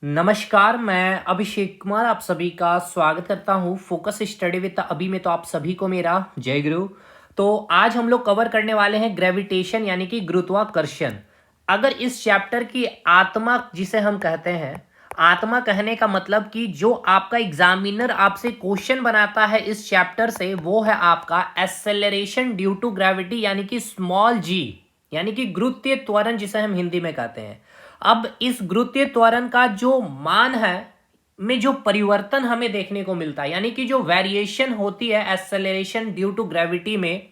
नमस्कार, मैं अभिषेक कुमार आप सभी का स्वागत करता हूँ फोकस स्टडी विद अभी में। तो आप सभी को मेरा जय गुरु। तो आज हम लोग कवर करने वाले हैं ग्रेविटेशन यानी कि गुरुत्वाकर्षण। अगर इस चैप्टर की आत्मा जिसे हम कहते हैं, आत्मा कहने का मतलब कि जो आपका एग्जामिनर आपसे क्वेश्चन बनाता है इस चैप्टर से, वो है आपका एक्सेलरेशन ड्यू टू ग्रेविटी यानी कि स्मॉल जी, यानी कि गुरुत्वीय त्वरण जिसे हम हिंदी में कहते हैं। अब इस गुरुत्वीय त्वरण का जो मान है में जो परिवर्तन हमें देखने को मिलता है, यानी कि जो वेरिएशन होती है एक्सेलरेशन ड्यू टू ग्रेविटी में,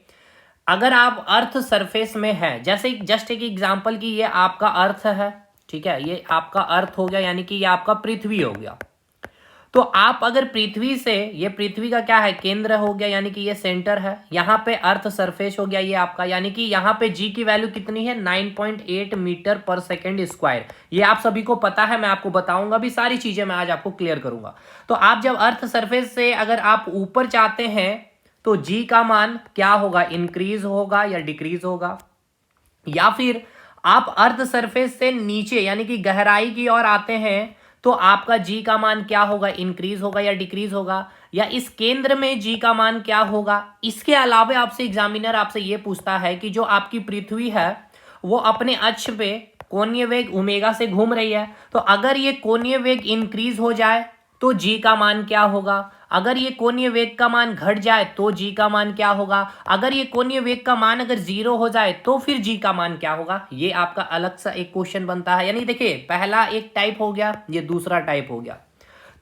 अगर आप अर्थ सरफेस में है, जैसे जस्ट एक एग्जांपल की ये आपका अर्थ है, ठीक है, ये आपका अर्थ हो गया, यानी कि ये आपका पृथ्वी हो गया। तो आप अगर पृथ्वी से, ये पृथ्वी का क्या है, केंद्र हो गया, यानी कि ये सेंटर है, यहाँ पे अर्थ सरफेस हो गया ये आपका, यानी कि यहाँ पे जी की वैल्यू कितनी है, 9.8 मीटर पर सेकेंड स्क्वायर। ये आप सभी को पता है, मैं आपको बताऊंगा भी, सारी चीजें मैं आज आपको क्लियर करूंगा। तो आप जब अर्थ सरफेस से अगर आप ऊपर चाहते हैं तो जी का मान क्या होगा, इंक्रीज होगा या डिक्रीज होगा। या फिर आप अर्थ सरफेस से नीचे यानी कि गहराई की ओर आते हैं तो आपका जी का मान क्या होगा, इंक्रीज होगा या डिक्रीज होगा। या इस केंद्र में जी का मान क्या होगा। इसके अलावा आपसे एग्जामिनर आपसे यह पूछता है कि जो आपकी पृथ्वी है वो अपने अक्ष पे कोणीय वेग ओमेगा से घूम रही है, तो अगर ये कोणीय वेग इंक्रीज हो जाए तो जी का मान क्या होगा, अगर ये कोणीय वेग का मान घट जाए तो जी का मान क्या होगा, अगर ये कोणीय वेग का मान अगर 0 हो जाए तो फिर जी का मान क्या होगा। ये आपका अलग सा एक क्वेश्चन बनता है। यानी देखिए, पहला एक टाइप हो गया, ये दूसरा टाइप हो गया।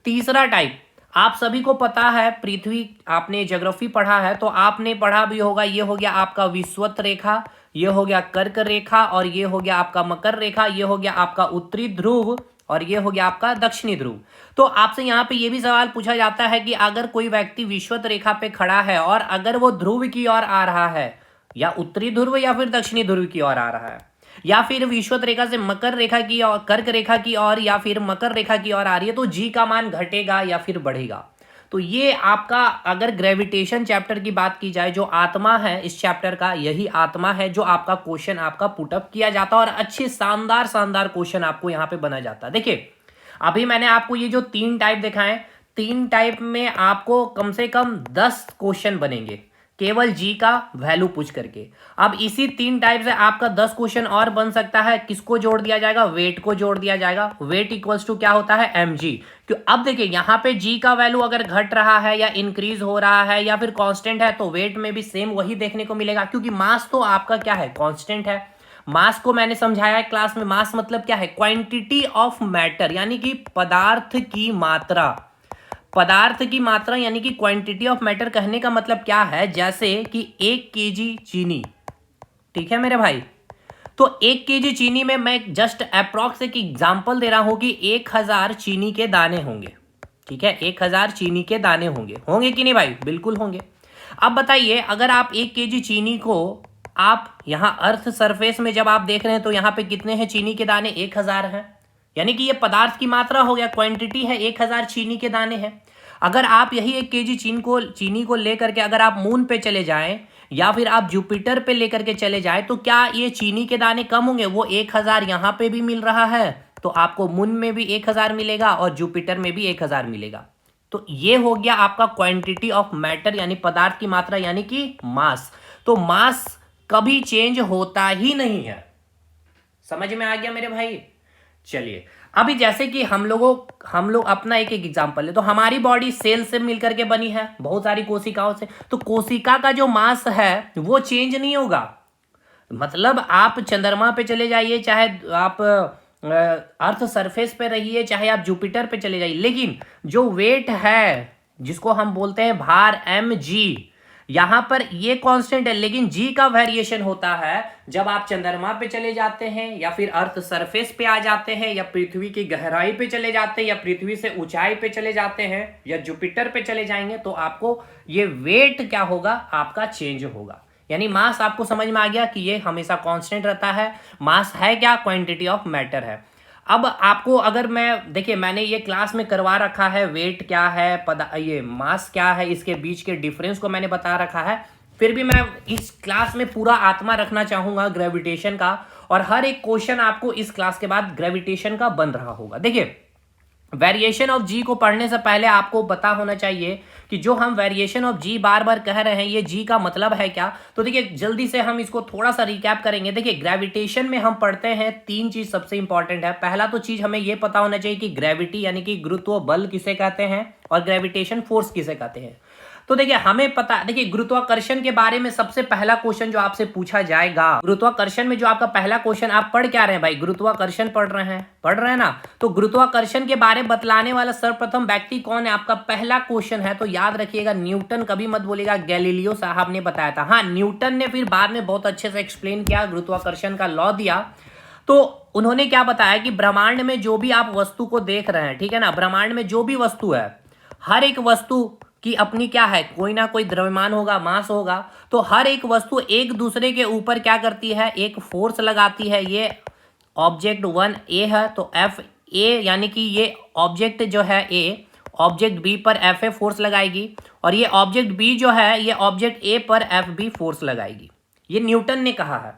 तीसरा टाइप आप सभी को पता है, पृथ्वी आपने ज्योग्राफी पढ़ा है तो आपने पढ़ा भी होगा, ये हो गया आपका विषुवत रेखा, ये हो गया कर्क रेखा, और ये हो गया आपका मकर रेखा, ये हो गया आपका उत्तरी ध्रुव, और ये हो गया आपका दक्षिणी ध्रुव। तो आपसे यहाँ पे ये भी सवाल पूछा जाता है कि अगर कोई व्यक्ति विषुवत रेखा पे खड़ा है और अगर वो ध्रुव की ओर आ रहा है, या उत्तरी ध्रुव या फिर दक्षिणी ध्रुव की ओर आ रहा है, या फिर विषुवत रेखा से मकर रेखा की और कर्क रेखा की ओर या फिर मकर रेखा की ओर आ रही है, तो जी का मान घटेगा या फिर बढ़ेगा। तो ये आपका, अगर ग्रेविटेशन चैप्टर की बात की जाए, जो आत्मा है इस चैप्टर का, यही आत्मा है जो आपका क्वेश्चन आपका पुटअप किया जाता है, और अच्छे शानदार शानदार क्वेश्चन आपको यहाँ पे बना जाता है। देखिए, अभी मैंने आपको ये जो 3 टाइप दिखाए, 3 टाइप में आपको कम से कम 10 क्वेश्चन बनेंगे केवल जी का वैल्यू पूछ करके। अब इसी 3 टाइप से आपका 10 क्वेश्चन और बन सकता है। किसको जोड़ दिया जाएगा, वेट को जोड़ दिया जाएगा। वेट इक्वल्स टू क्या होता है, एम जी। क्यों, अब देखिए यहाँ पे जी का वैल्यू अगर घट रहा है या इंक्रीज हो रहा है या फिर कांस्टेंट है, तो वेट में भी सेम वही देखने को मिलेगा, क्योंकि मास तो आपका क्या है, कांस्टेंट है। मास को मैंने समझाया है क्लास में, मास मतलब क्या है, क्वांटिटी ऑफ मैटर, यानी कि पदार्थ की मात्रा। पदार्थ की मात्रा यानी कि क्वांटिटी ऑफ मैटर कहने का मतलब क्या है, जैसे कि 1 केजी चीनी, ठीक है मेरे भाई, तो 1 केजी चीनी में मैं जस्ट अप्रॉक्स एक एग्जांपल दे रहा हूं कि 1000 चीनी के दाने होंगे, ठीक है, 1000 चीनी के दाने होंगे, होंगे कि नहीं भाई, बिल्कुल होंगे। अब बताइए, अगर आप 1 केजी चीनी को आप यहां अर्थ सरफेस में जब आप देख रहे हैं तो यहां पे कितने हैं चीनी के दाने, 1000 हैं, यानी कि ये पदार्थ की मात्रा हो गया, क्वांटिटी है, 1000 चीनी के दाने हैं। अगर आप यही 1 केजी चीनी को लेकर के अगर आप मून पे चले जाएं या फिर आप जुपिटर पे लेकर के चले जाएं, तो क्या ये चीनी के दाने कम होंगे, वो 1000 यहां पे भी मिल रहा है तो आपको मून में भी 1000 मिलेगा और जुपिटर में भी 1000 मिलेगा। तो ये हो गया आपका क्वांटिटी ऑफ मैटर, यानी पदार्थ की मात्रा, यानी कि मास। तो मास कभी चेंज होता ही नहीं है। समझ में आ गया मेरे भाई। चलिए, अभी जैसे कि हम लोग अपना एक एक एग्जांपल ले, तो हमारी बॉडी सेल से मिलकर के बनी है, बहुत सारी कोशिकाओं से, तो कोशिका का जो मास है वो चेंज नहीं होगा। मतलब आप चंद्रमा पे चले जाइए, चाहे आप अर्थ सरफेस पे रहिए, चाहे आप जुपिटर पे चले जाइए, लेकिन जो वेट है जिसको हम बोलते हैं भार, एम जी, यहां पर ये कांस्टेंट है, लेकिन जी का वेरिएशन होता है जब आप चंद्रमा पे चले जाते हैं या फिर अर्थ सरफेस पे आ जाते हैं या पृथ्वी की गहराई पे चले जाते हैं या पृथ्वी से ऊंचाई पे चले जाते हैं या जुपिटर पे चले जाएंगे, तो आपको ये वेट क्या होगा, आपका चेंज होगा। यानी मास आपको समझ में आ गया कि ये हमेशा कांस्टेंट रहता है। मास है क्या, क्वांटिटी ऑफ मैटर है। अब आपको अगर मैं, देखिए मैंने ये क्लास में करवा रखा है, वेट क्या है, ये मास क्या है, इसके बीच के डिफरेंस को मैंने बता रखा है, फिर भी मैं इस क्लास में पूरा आत्मा रखना चाहूंगा ग्रेविटेशन का, और हर एक क्वेश्चन आपको इस क्लास के बाद ग्रेविटेशन का बन रहा होगा। देखिए, वेरिएशन ऑफ जी को पढ़ने से पहले आपको पता होना चाहिए कि जो हम वेरिएशन ऑफ जी बार बार कह रहे हैं ये जी का मतलब है क्या। तो देखिए जल्दी से हम इसको थोड़ा सा रिकैप करेंगे। देखिए ग्रेविटेशन में हम पढ़ते हैं तीन चीज सबसे इंपॉर्टेंट है। पहला तो चीज हमें यह पता होना चाहिए कि ग्रेविटी यानी कि गुरुत्व बल किसे कहते हैं और ग्रेविटेशन फोर्स किसे कहते हैं। तो देखिए हमें पता, देखिए गुरुत्वाकर्षण के बारे में सबसे पहला क्वेश्चन जो आपसे पूछा जाएगा, गुरुत्वाकर्षण में जो आपका पहला क्वेश्चन, आप पढ़ क्या रहे हैं भाई, गुरुत्वाकर्षण पढ़ रहे हैं ना। तो गुरुत्वाकर्षण के बारे में बतलाने वाला सर्वप्रथम व्यक्ति कौन है, आपका पहला क्वेश्चन है। तो याद रखिएगा न्यूटन, कभी मत बोलेगा गैलीलियो साहब ने बताया था। हाँ, न्यूटन ने फिर बाद में बहुत अच्छे से एक्सप्लेन किया, गुरुत्वाकर्षण का लॉ दिया। तो उन्होंने क्या बताया कि ब्रह्मांड में जो भी आप वस्तु को देख रहे हैं, ठीक है ना, ब्रह्मांड में जो भी वस्तु है, हर एक वस्तु कि अपनी क्या है, कोई ना कोई द्रव्यमान होगा, मास होगा। तो हर एक वस्तु एक दूसरे के ऊपर क्या करती है, एक फोर्स लगाती है। ये ऑब्जेक्ट 1A है तो F A यानी कि ये ऑब्जेक्ट जो है A ऑब्जेक्ट B पर FA फोर्स लगाएगी, और ये ऑब्जेक्ट B जो है ये ऑब्जेक्ट A पर FB फोर्स लगाएगी। ये न्यूटन ने कहा है,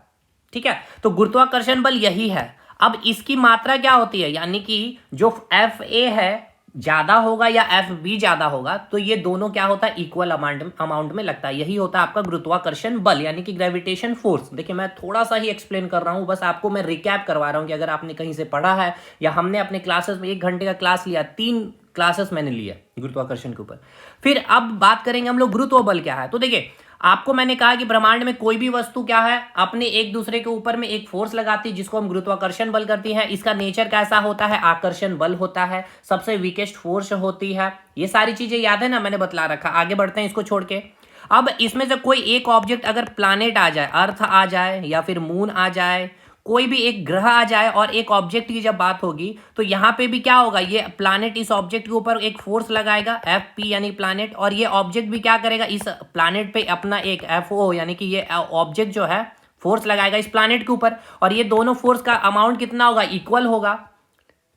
ठीक है। तो गुरुत्वाकर्षण बल यही है। अब इसकी मात्रा क्या होती है, यानी कि जो FA है ज्यादा होगा या FB ज्यादा होगा, तो ये दोनों क्या होता है, इक्वल अमाउंट में लगता है। यही होता है आपका गुरुत्वाकर्षण बल यानी कि ग्रेविटेशन फोर्स। देखिए मैं थोड़ा सा ही एक्सप्लेन कर रहा हूं, बस आपको मैं रिकैप करवा रहा हूं कि अगर आपने कहीं से पढ़ा है या हमने अपने क्लासेस में 1 घंटे का क्लास लिया, 3 क्लासेस मैंने लिया गुरुत्वाकर्षण के ऊपर। फिर अब बात करेंगे हम लोग गुरुत्व बल क्या है। तो देखिए आपको मैंने कहा कि ब्रह्मांड में कोई भी वस्तु क्या है, अपने एक दूसरे के ऊपर में एक फोर्स लगाती है जिसको हम गुरुत्वाकर्षण बल करती हैं। इसका नेचर कैसा होता है, आकर्षण बल होता है, सबसे वीकेस्ट फोर्स होती है। ये सारी चीजें याद है ना, मैंने बतला रखा। आगे बढ़ते हैं इसको छोड़ के। अब इसमें से कोई एक ऑब्जेक्ट अगर प्लानेट आ जाए, अर्थ आ जाए या फिर मून आ जाए, कोई भी एक ग्रह आ जाए और एक ऑब्जेक्ट की जब बात होगी तो यहाँ पे भी क्या होगा, ये प्लैनेट इस ऑब्जेक्ट के ऊपर एक फोर्स लगाएगा FP यानी प्लैनेट, और ये ऑब्जेक्ट भी क्या करेगा, इस प्लैनेट पे अपना एक FO यानी कि ये ऑब्जेक्ट जो है फोर्स लगाएगा इस प्लैनेट के ऊपर, और ये दोनों फोर्स का अमाउंट कितना होगा, इक्वल होगा,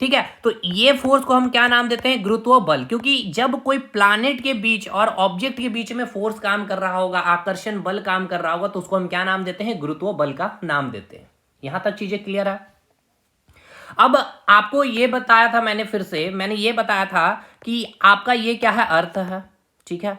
ठीक है। तो ये फोर्स को हम क्या नाम देते हैं, गुरुत्व बल। क्योंकि जब कोई प्लैनेट के बीच और ऑब्जेक्ट के बीच में फोर्स काम कर रहा होगा, आकर्षण बल काम कर रहा होगा, तो उसको हम क्या नाम देते हैं, गुरुत्व बल का नाम देते हैं। यहां तक चीजें क्लियर है। अब आपको यह बताया था मैंने, फिर से मैंने ये बताया था कि आपका ये क्या है, अर्थ है, ठीक है।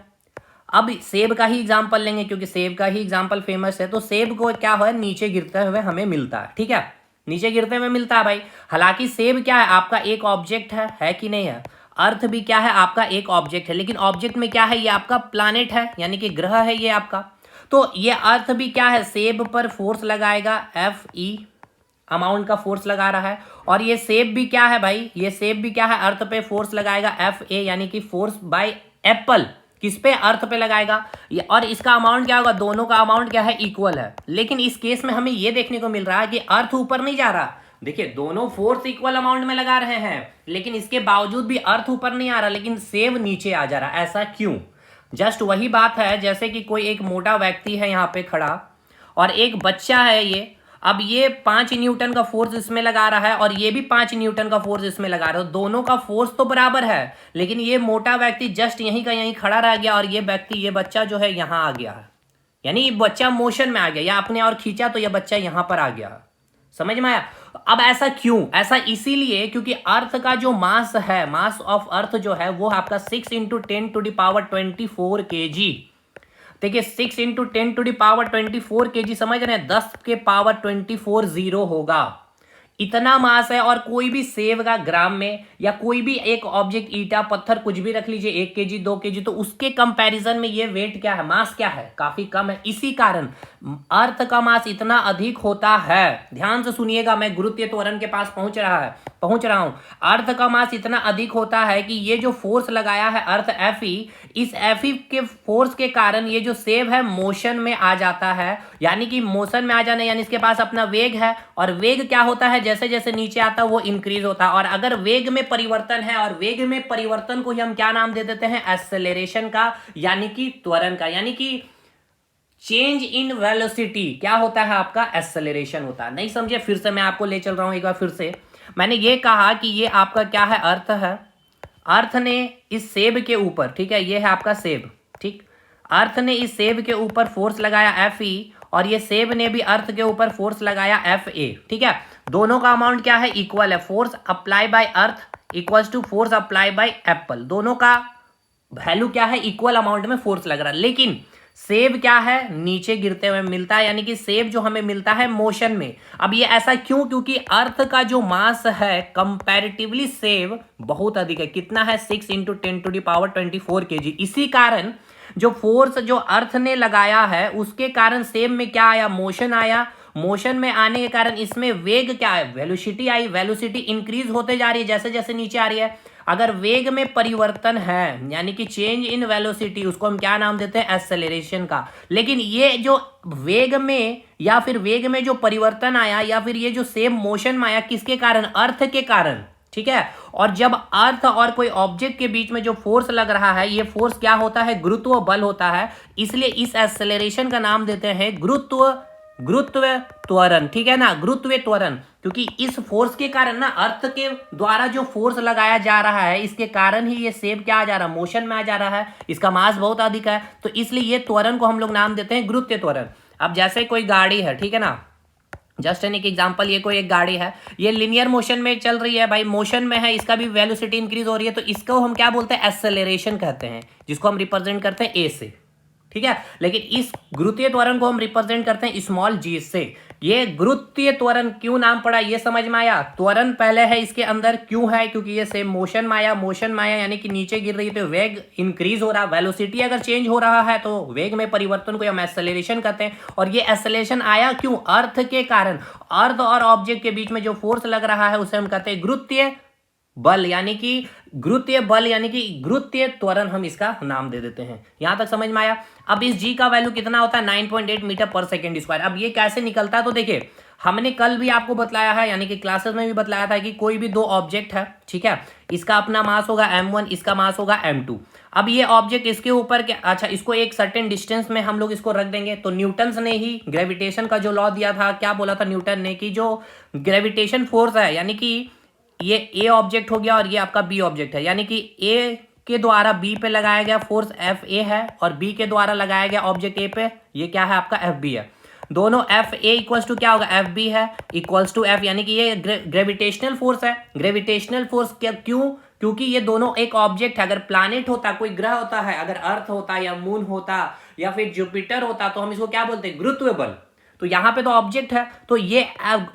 अब सेब का ही एग्जांपल लेंगे क्योंकि सेब का ही एग्जांपल फेमस है। तो सेब को क्या है, नीचे गिरते हुए हमें मिलता है, ठीक है, नीचे गिरते हुए मिलता है भाई। हालांकि सेब क्या है, आपका एक ऑब्जेक्ट है कि नहीं है। अर्थ भी क्या है, आपका एक ऑब्जेक्ट है, लेकिन ऑब्जेक्ट में क्या है, ये आपका प्लैनेट है यानी कि ग्रह है ये आपका। तो ये अर्थ भी क्या है, सेब पर फोर्स लगाएगा, FE अमाउंट का फोर्स लगा रहा है। और ये सेब भी क्या है भाई, ये सेब भी क्या है, अर्थ पे फोर्स लगाएगा, FA यानी कि फोर्स बाय एप्पल, किस पे, अर्थ पे लगाएगा। और इसका अमाउंट क्या होगा, दोनों का अमाउंट क्या है, इक्वल है। लेकिन इस केस में हमें ये देखने को मिल रहा है कि अर्थ ऊपर नहीं जा रहा। देखिए दोनों फोर्स इक्वल अमाउंट में लगा रहे हैं, लेकिन इसके बावजूद भी अर्थ ऊपर नहीं आ रहा, लेकिन सेब नीचे आ जा रहा। ऐसा क्यों? जस्ट वही बात है जैसे कि कोई एक मोटा व्यक्ति है यहाँ पे खड़ा और एक बच्चा है ये। अब ये 5 न्यूटन का फोर्स इसमें लगा रहा है और ये भी 5 न्यूटन का फोर्स इसमें लगा रहा है। दोनों का फोर्स तो बराबर है, लेकिन ये मोटा व्यक्ति जस्ट यहीं का यहीं खड़ा रह गया और ये व्यक्ति, ये बच्चा जो है यहाँ आ गया है, यानी ये बच्चा मोशन में आ गया, या आपने और खींचा तो ये बच्चा यहाँ पर आ गया। समझ में आया? अब ऐसा क्यों? ऐसा इसीलिए क्योंकि अर्थ का जो मास है, मास ऑफ अर्थ जो है वो आपका 6 × 10⁻24 kg। देखिए 6 × 10⁻24 kg, समझ रहे हैं, 10 के पावर 24 0 होगा, इतना मास है। और कोई भी सेब का ग्राम में या कोई भी एक ऑब्जेक्ट, ईटा पत्थर कुछ भी रख लीजिए, 1 kg 2 kg, तो उसके कंपैरिजन में ये वेट क्या है, मास क्या है, काफी कम है। इसी कारण अर्थ का मास इतना अधिक होता है। ध्यान से सुनिएगा, मैं गुरुत्वीय त्वरण के पास पहुंच रहा हूं। अर्थ का मास इतना अधिक होता है कि ये जो फोर्स लगाया है अर्थ FE, इस FE के फोर्स के कारण ये जो सेब है मोशन में आ जाता है। यानी कि मोशन में आ जाना यानी इसके पास अपना वेग है, और वेग क्या होता है, जैसे जैसे नीचे आता है वो इंक्रीज होता है। और अगर वेग में परिवर्तन है, और वेग में परिवर्तन को ही हम क्या नाम दे देते हैं, एक्सेलरेशन का, यानी कि त्वरण का, यानी कि चेंज इन वेलोसिटी क्या होता है, आपका एक्सेलरेशन होता है। नहीं समझे? फिर से मैं आपको ले चल रहा हूं एक बार फिर से। मैंने ये कहा कि ये आपका क्या है, अर्थ है। अर्थ ने इस सेब के ऊपर, ठीक है, ये है आपका सेब, ठीक, अर्थ ने इस सेब के ऊपर फोर्स लगाया FE, और ये सेब ने भी अर्थ के ऊपर फोर्स लगाया FA, ठीक है। दोनों का अमाउंट क्या है, इक्वल है। Force apply by earth equals to force apply by apple, दोनों का वैल्यू क्या है, इक्वल अमाउंट में फोर्स लग रहा है। लेकिन सेब क्या है, नीचे गिरते हुए मिलता है, यानी कि सेब जो हमें मिलता है मोशन में। अब ये ऐसा क्यों, क्योंकि अर्थ का जो मास है कंपैरेटिवली सेब बहुत अधिक है। कितना है, 6 × 10⁻24 kg। इसी कारण जो फोर्स जो अर्थ ने लगाया है उसके कारण सेब में क्या आया, मोशन आया। मोशन में आने के कारण इसमें वेग क्या है, वेलोसिटी आई। वेलोसिटी इंक्रीज होते जा रही है जैसे जैसे नीचे आ रही है। अगर वेग में परिवर्तन है यानी कि चेंज इन वेलोसिटी, उसको हम क्या नाम देते हैं, एक्सेलरेशन का। लेकिन ये जो वेग में या फिर वेग में जो परिवर्तन आया या फिर ये जो सेम मोशन में आया, किसके कारण, अर्थ के कारण, ठीक है। और जब अर्थ और कोई ऑब्जेक्ट के बीच में जो फोर्स लग रहा है, ये फोर्स क्या होता है, गुरुत्व बल होता है। इसलिए इस एक्सेलरेशन का नाम देते हैं गुरुत्व त्वरण, ठीक है ना, गुरुत्व त्वरण। क्योंकि इस फोर्स के कारण ना, अर्थ के द्वारा जो फोर्स लगाया जा रहा है, इसके कारण ही ये सेब क्या आ जा रहा है, मोशन में आ जा रहा है। इसका मास बहुत अधिक है, तो इसलिए ये त्वरण को हम लोग नाम देते हैं गुरुत्व त्वरण। अब जैसे कोई गाड़ी है, ठीक है ना, जस्ट एन एक एग्जांपल, ये कोई एक गाड़ी है, ये लिनियर मोशन में चल रही है भाई, मोशन में है, इसका भी वेलोसिटी इंक्रीज हो रही है, तो इसको हम क्या बोलते हैं, एक्सेलरेशन कहते हैं, जिसको हम रिप्रेजेंट करते हैं ए से, ठीक है। लेकिन इस गुरुत्वीय त्वरण को हम रिप्रेजेंट करते हैं स्मॉल जी से। ये गुरुत्वीय त्वरण क्यों नाम पड़ा, ये समझ में आया। त्वरण पहले है इसके अंदर, क्यों है, क्योंकि ये सेम मोशन में आया। मोशन में आया यानी कि नीचे गिर रही है तो वेग इंक्रीज हो रहा, वेलोसिटी अगर चेंज हो रहा है तो वेग में परिवर्तन को हम एक्सेलरेशन कहते हैं। और ये एक्सेलरेशन आया क्यों, अर्थ के कारण। अर्थ और ऑब्जेक्ट के बीच में जो फोर्स लग रहा है उसे हम कहते हैं गुरुत्वीय बल, यानी कि गुरुत्वीय बल यानी कि गुरुत्वीय त्वरण, हम इसका नाम दे देते हैं। यहां तक समझ में आया। अब इस जी का वैल्यू कितना होता है, 9.8 मीटर पर सेकेंड स्क्वायर। अब ये कैसे निकलता है, तो देखिए हमने कल भी आपको बतलाया है, यानी कि क्लासेस में भी बतलाया था कि कोई भी दो ऑब्जेक्ट है, ठीक है, इसका अपना मास होगा m1, इसका मास होगा m2। अब ये ऑब्जेक्ट इसके ऊपर के, अच्छा, इसको एक सर्टेन डिस्टेंस में हम लोग इसको रख देंगे। तो न्यूटन ने ही ग्रेविटेशन का जो लॉ दिया था, क्या बोला था न्यूटन ने, कि जो ग्रेविटेशन फोर्स है, यानी कि ये ए ऑब्जेक्ट हो गया और ये आपका बी ऑब्जेक्ट है, यानी कि ए के द्वारा बी पे लगाया गया फोर्स एफ ए है और बी के द्वारा लगाया गया ऑब्जेक्ट ए पे, ये क्या है आपका एफ बी है। दोनों एफ ए इक्वल्स टू क्या होगा, एफ बी है इक्वल्स टू एफ, यानी कि ये ग्रेविटेशनल फोर्स है। ग्रेविटेशनल फोर्स क्यों, क्योंकि ये दोनों एक ऑब्जेक्ट है। अगर प्लैनेट होता, कोई ग्रह होता है, अगर अर्थ होता या मून होता या फिर जुपिटर होता, तो हम इसको क्या बोलते हैं, गुरुत्व बल। तो यहाँ पे तो ऑब्जेक्ट है, तो ये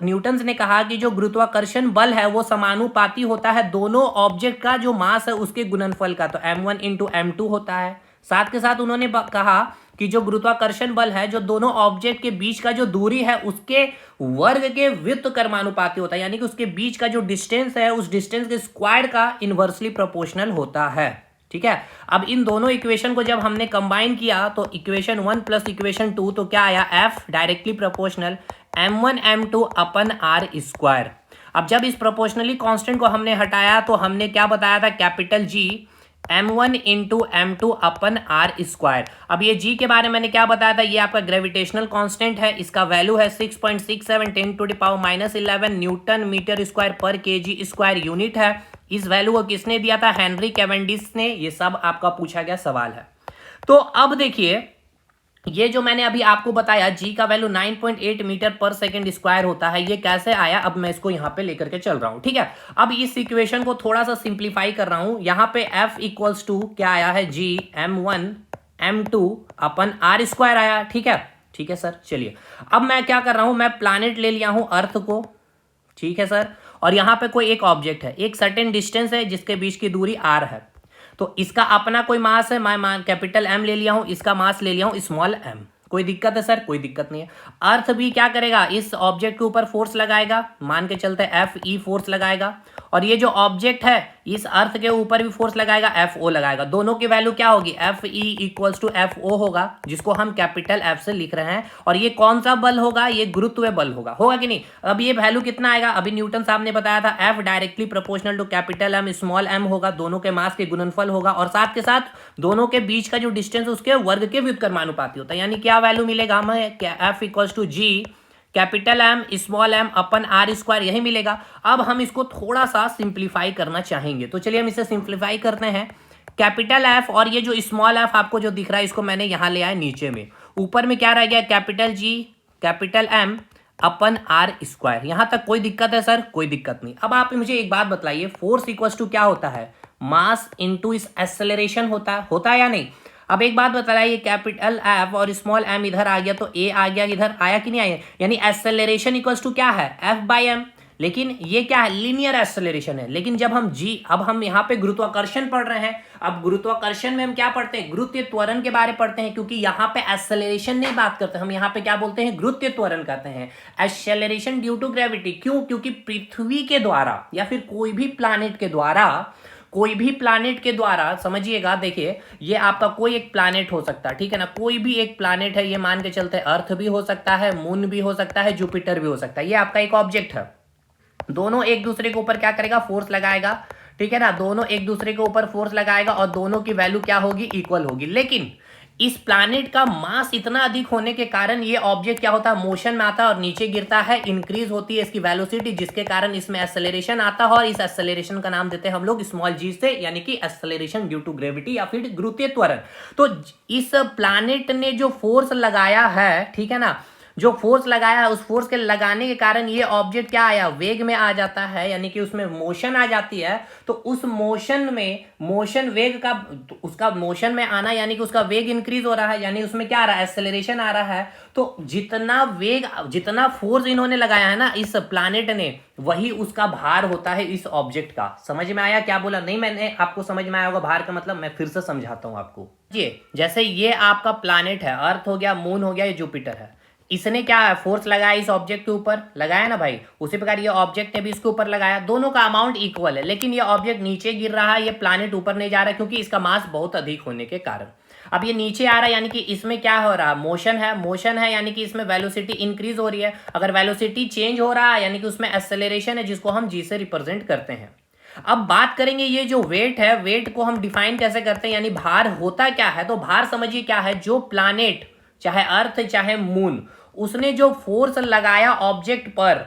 न्यूटन ने कहा कि जो गुरुत्वाकर्षण बल है वो समानुपाती होता है दोनों ऑब्जेक्ट का जो मास है उसके गुणनफल का। तो m1 × m2 होता है। साथ के साथ उन्होंने कहा कि जो गुरुत्वाकर्षण बल है जो दोनों ऑब्जेक्ट के बीच का जो दूरी है उसके वर्ग के व्युत्क्रमानुपाती होता है, यानी कि उसके बीच का जो डिस्टेंस है उस डिस्टेंस के स्क्वायर का इनवर्सली प्रोपोर्शनल होता है, ठीक है। अब इन दोनों इक्वेशन को जब हमने कंबाइन किया तो इक्वेशन 1 प्लस इक्वेशन 2, तो क्या आया, F directly proportional m1 m2 upon are square. अब जब इस प्रोपोर्शनली कांस्टेंट को हमने हटाया तो हमने क्या बताया था, capital G m1 × m2 upon are square. अब ये g के बारे में मैंने क्या बताया था, ये आपका ग्रेविटेशनल कांस्टेंट है, इसका वैल्यू है 6.67 10⁻11 न्यूटन मीटर स्क्वायर पर केजी स्क्वायर यूनिट है। इस वैल्यू को किसने दिया था, हेनरी कैवेंडिश ने। ये सब आपका पूछा गया सवाल है। तो अब देखिए ये जो मैंने अभी आपको बताया g का वैल्यू 9.8 मीटर पर सेकेंड स्क्वायर होता है, ये कैसे आया, अब मैं इसको यहाँ पे लेकर के चल रहा हूँ, ठीक है। अब इस इक्वेशन को थोड़ा सा सिंप्लीफाई कर रहा हूँ। यहाँ पे f इक्वल्स टू क्या आया है, g m1 m2 upon are square आया, ठीक है। ठीक है सर, चलिए अब मैं क्या कर रहा हूँ, मैं प्लैनेट ले लिया हूँ अर्थ को, ठीक है सर, और यहाँ पे कोई एक ऑब्जेक्ट है, एक सर्टेन डिस्टेंस है जिसके बीच की दूरी r है। तो इसका अपना कोई मास है, मैं कैपिटल M ले लिया हूं, इसका मास ले लिया हूं स्मॉल m। कोई दिक्कत है सर, कोई दिक्कत नहीं है। अर्थ भी क्या करेगा, इस ऑब्जेक्ट के ऊपर फोर्स लगाएगा, मान के चलते एफ ई फोर्स लगाएगा, और ये जो ऑब्जेक्ट है इस अर्थ के ऊपर भी फोर्स लगाएगा, एफ ओ लगाएगा। दोनों की वैल्यू क्या होगी, F E equals to F O होगा, जिसको हम कैपिटल एफ से लिख रहे हैं। और ये कौन सा बल होगा, ये गुरुत्व बल होगा कि नहीं। अब ये वैल्यू कितना आएगा, अभी न्यूटन साहब ने बताया था, F directly proportional to capital M small M होगा, दोनों के मास के गुणनफल होगा, और साथ के साथ दोनों के बीच का जो डिस्टेंस उसके वर्ग के व्युत्क्रमानुपाती होता है। यानी क्या वैल्यू मिलेगा हमें, F equals to G capital M small M upon are square, यही मिलेगा। अब हम इसको थोड़ा सा सिंप्लीफाई करना चाहेंगे, तो चलिए हम इसे सिंप्लीफाई करते हैं। कैपिटल एफ और ये जो स्मॉल एफ आपको जो दिख रहा है इसको मैंने यहां ले आया नीचे में, ऊपर में क्या रह गया, capital G capital M upon are square. यहां तक कोई दिक्कत है सर? कोई दिक्कत नहीं। अब आप मुझे एक बात बताइए, फोर्स इक्वल टू क्या होता है? मास इनटू इस एक्सेलरेशन होता है या नहीं? अब एक बात बताइए, कैपिटल एफ और स्मॉल एम इधर आ गया तो ए आ गया, इधर आया कि नहीं आया? यानी एक्सेलरेशन इक्वल्स टू क्या है? F by M. लेकिन ये क्या है? लीनियर एक्सेलरेशन है। लेकिन जब हम अब हम यहाँ पे गुरुत्वाकर्षण पढ़ रहे हैं। अब गुरुत्वाकर्षण में हम क्या पढ़ते हैं? गुरुत्वीय त्वरण के बारे में पढ़ते हैं, क्योंकि यहाँ पे एक्सेलरेशन नहीं बात करते, हम यहाँ पे क्या बोलते हैं? गुरुत्वीय त्वरण कहते हैं, एक्सेलरेशन ड्यू टू ग्रेविटी। क्यों? क्योंकि पृथ्वी के द्वारा या फिर कोई भी प्लानेट के द्वारा समझिएगा, देखिए ये आपका कोई एक प्लानेट हो सकता है, ठीक है ना, कोई भी एक प्लानेट है, ये मान के चलते अर्थ भी हो सकता है, मून भी हो सकता है, जुपिटर भी हो सकता है, ये आपका एक ऑब्जेक्ट है। दोनों एक दूसरे के ऊपर क्या करेगा? फोर्स लगाएगा, ठीक है ना, दोनों एक दूसरे के ऊपर फोर्स लगाएगा और दोनों की वैल्यू क्या होगी? इक्वल होगी। लेकिन इस प्लैनेट का मास इतना अधिक होने के कारण ये ऑब्जेक्ट क्या होता है? मोशन में आता है और नीचे गिरता है, इंक्रीज होती है इसकी वेलोसिटी, जिसके कारण इसमें एक्सेलरेशन आता है और इस एक्सेलरेशन का नाम देते हैं हम लोग स्मॉल जी से, यानी कि एक्सेलरेशन ड्यू टू ग्रेविटी या फिर गुरुत्वीय त्वरण। तो इस प्लैनेट ने जो फोर्स लगाया है, ठीक है ना, जो फोर्स लगाया है, उस फोर्स के लगाने के कारण ये ऑब्जेक्ट क्या आया? वेग में आ जाता है, यानी कि उसमें मोशन आ जाती है। तो उस मोशन वेग का, उसका मोशन में आना यानी कि उसका वेग इंक्रीज हो रहा है, यानी उसमें क्या आ रहा है? एक्सेलरेशन आ रहा है। तो जितना फोर्स इन्होंने लगाया है ना इस प्लैनेट ने, वही उसका भार होता है इस ऑब्जेक्ट का। समझ में आया क्या बोला? नहीं, मैंने आपको समझ में आया होगा भार का मतलब, मैं फिर से समझाता हूं आपको। ये जैसे ये आपका प्लैनेट है, अर्थ हो गया, मून हो गया, ये जुपिटर है। इसने क्या है? फोर्स लगाया इस ऑब्जेक्ट के ऊपर, लगाया ना भाई। उसी प्रकार ये ऑब्जेक्ट ने भी इसके ऊपर लगाया, दोनों का अमाउंट इक्वल है। लेकिन ये ऑब्जेक्ट नीचे गिर रहा है, ये प्लैनेट ऊपर नहीं जा रहा है, क्योंकि इसका मास बहुत अधिक होने के कारण। अब ये नीचे आ रहा है, यानी कि इसमें क्या हो रहा है? मोशन है, यानी कि इसमें वेलोसिटी इंक्रीज हो रही है। अगर वेलोसिटी चेंज हो रहा है, यानी कि उसमें एक्सेलरेशन है, जिसको हम जी से रिप्रेजेंट करते हैं। अब बात करेंगे ये जो वेट है, वेट को हम डिफाइन कैसे करते हैं, यानी भार होता क्या है? तो भार समझिए क्या है? जो प्लैनेट, चाहे अर्थ चाहे मून, उसने जो फोर्स लगाया ऑब्जेक्ट पर,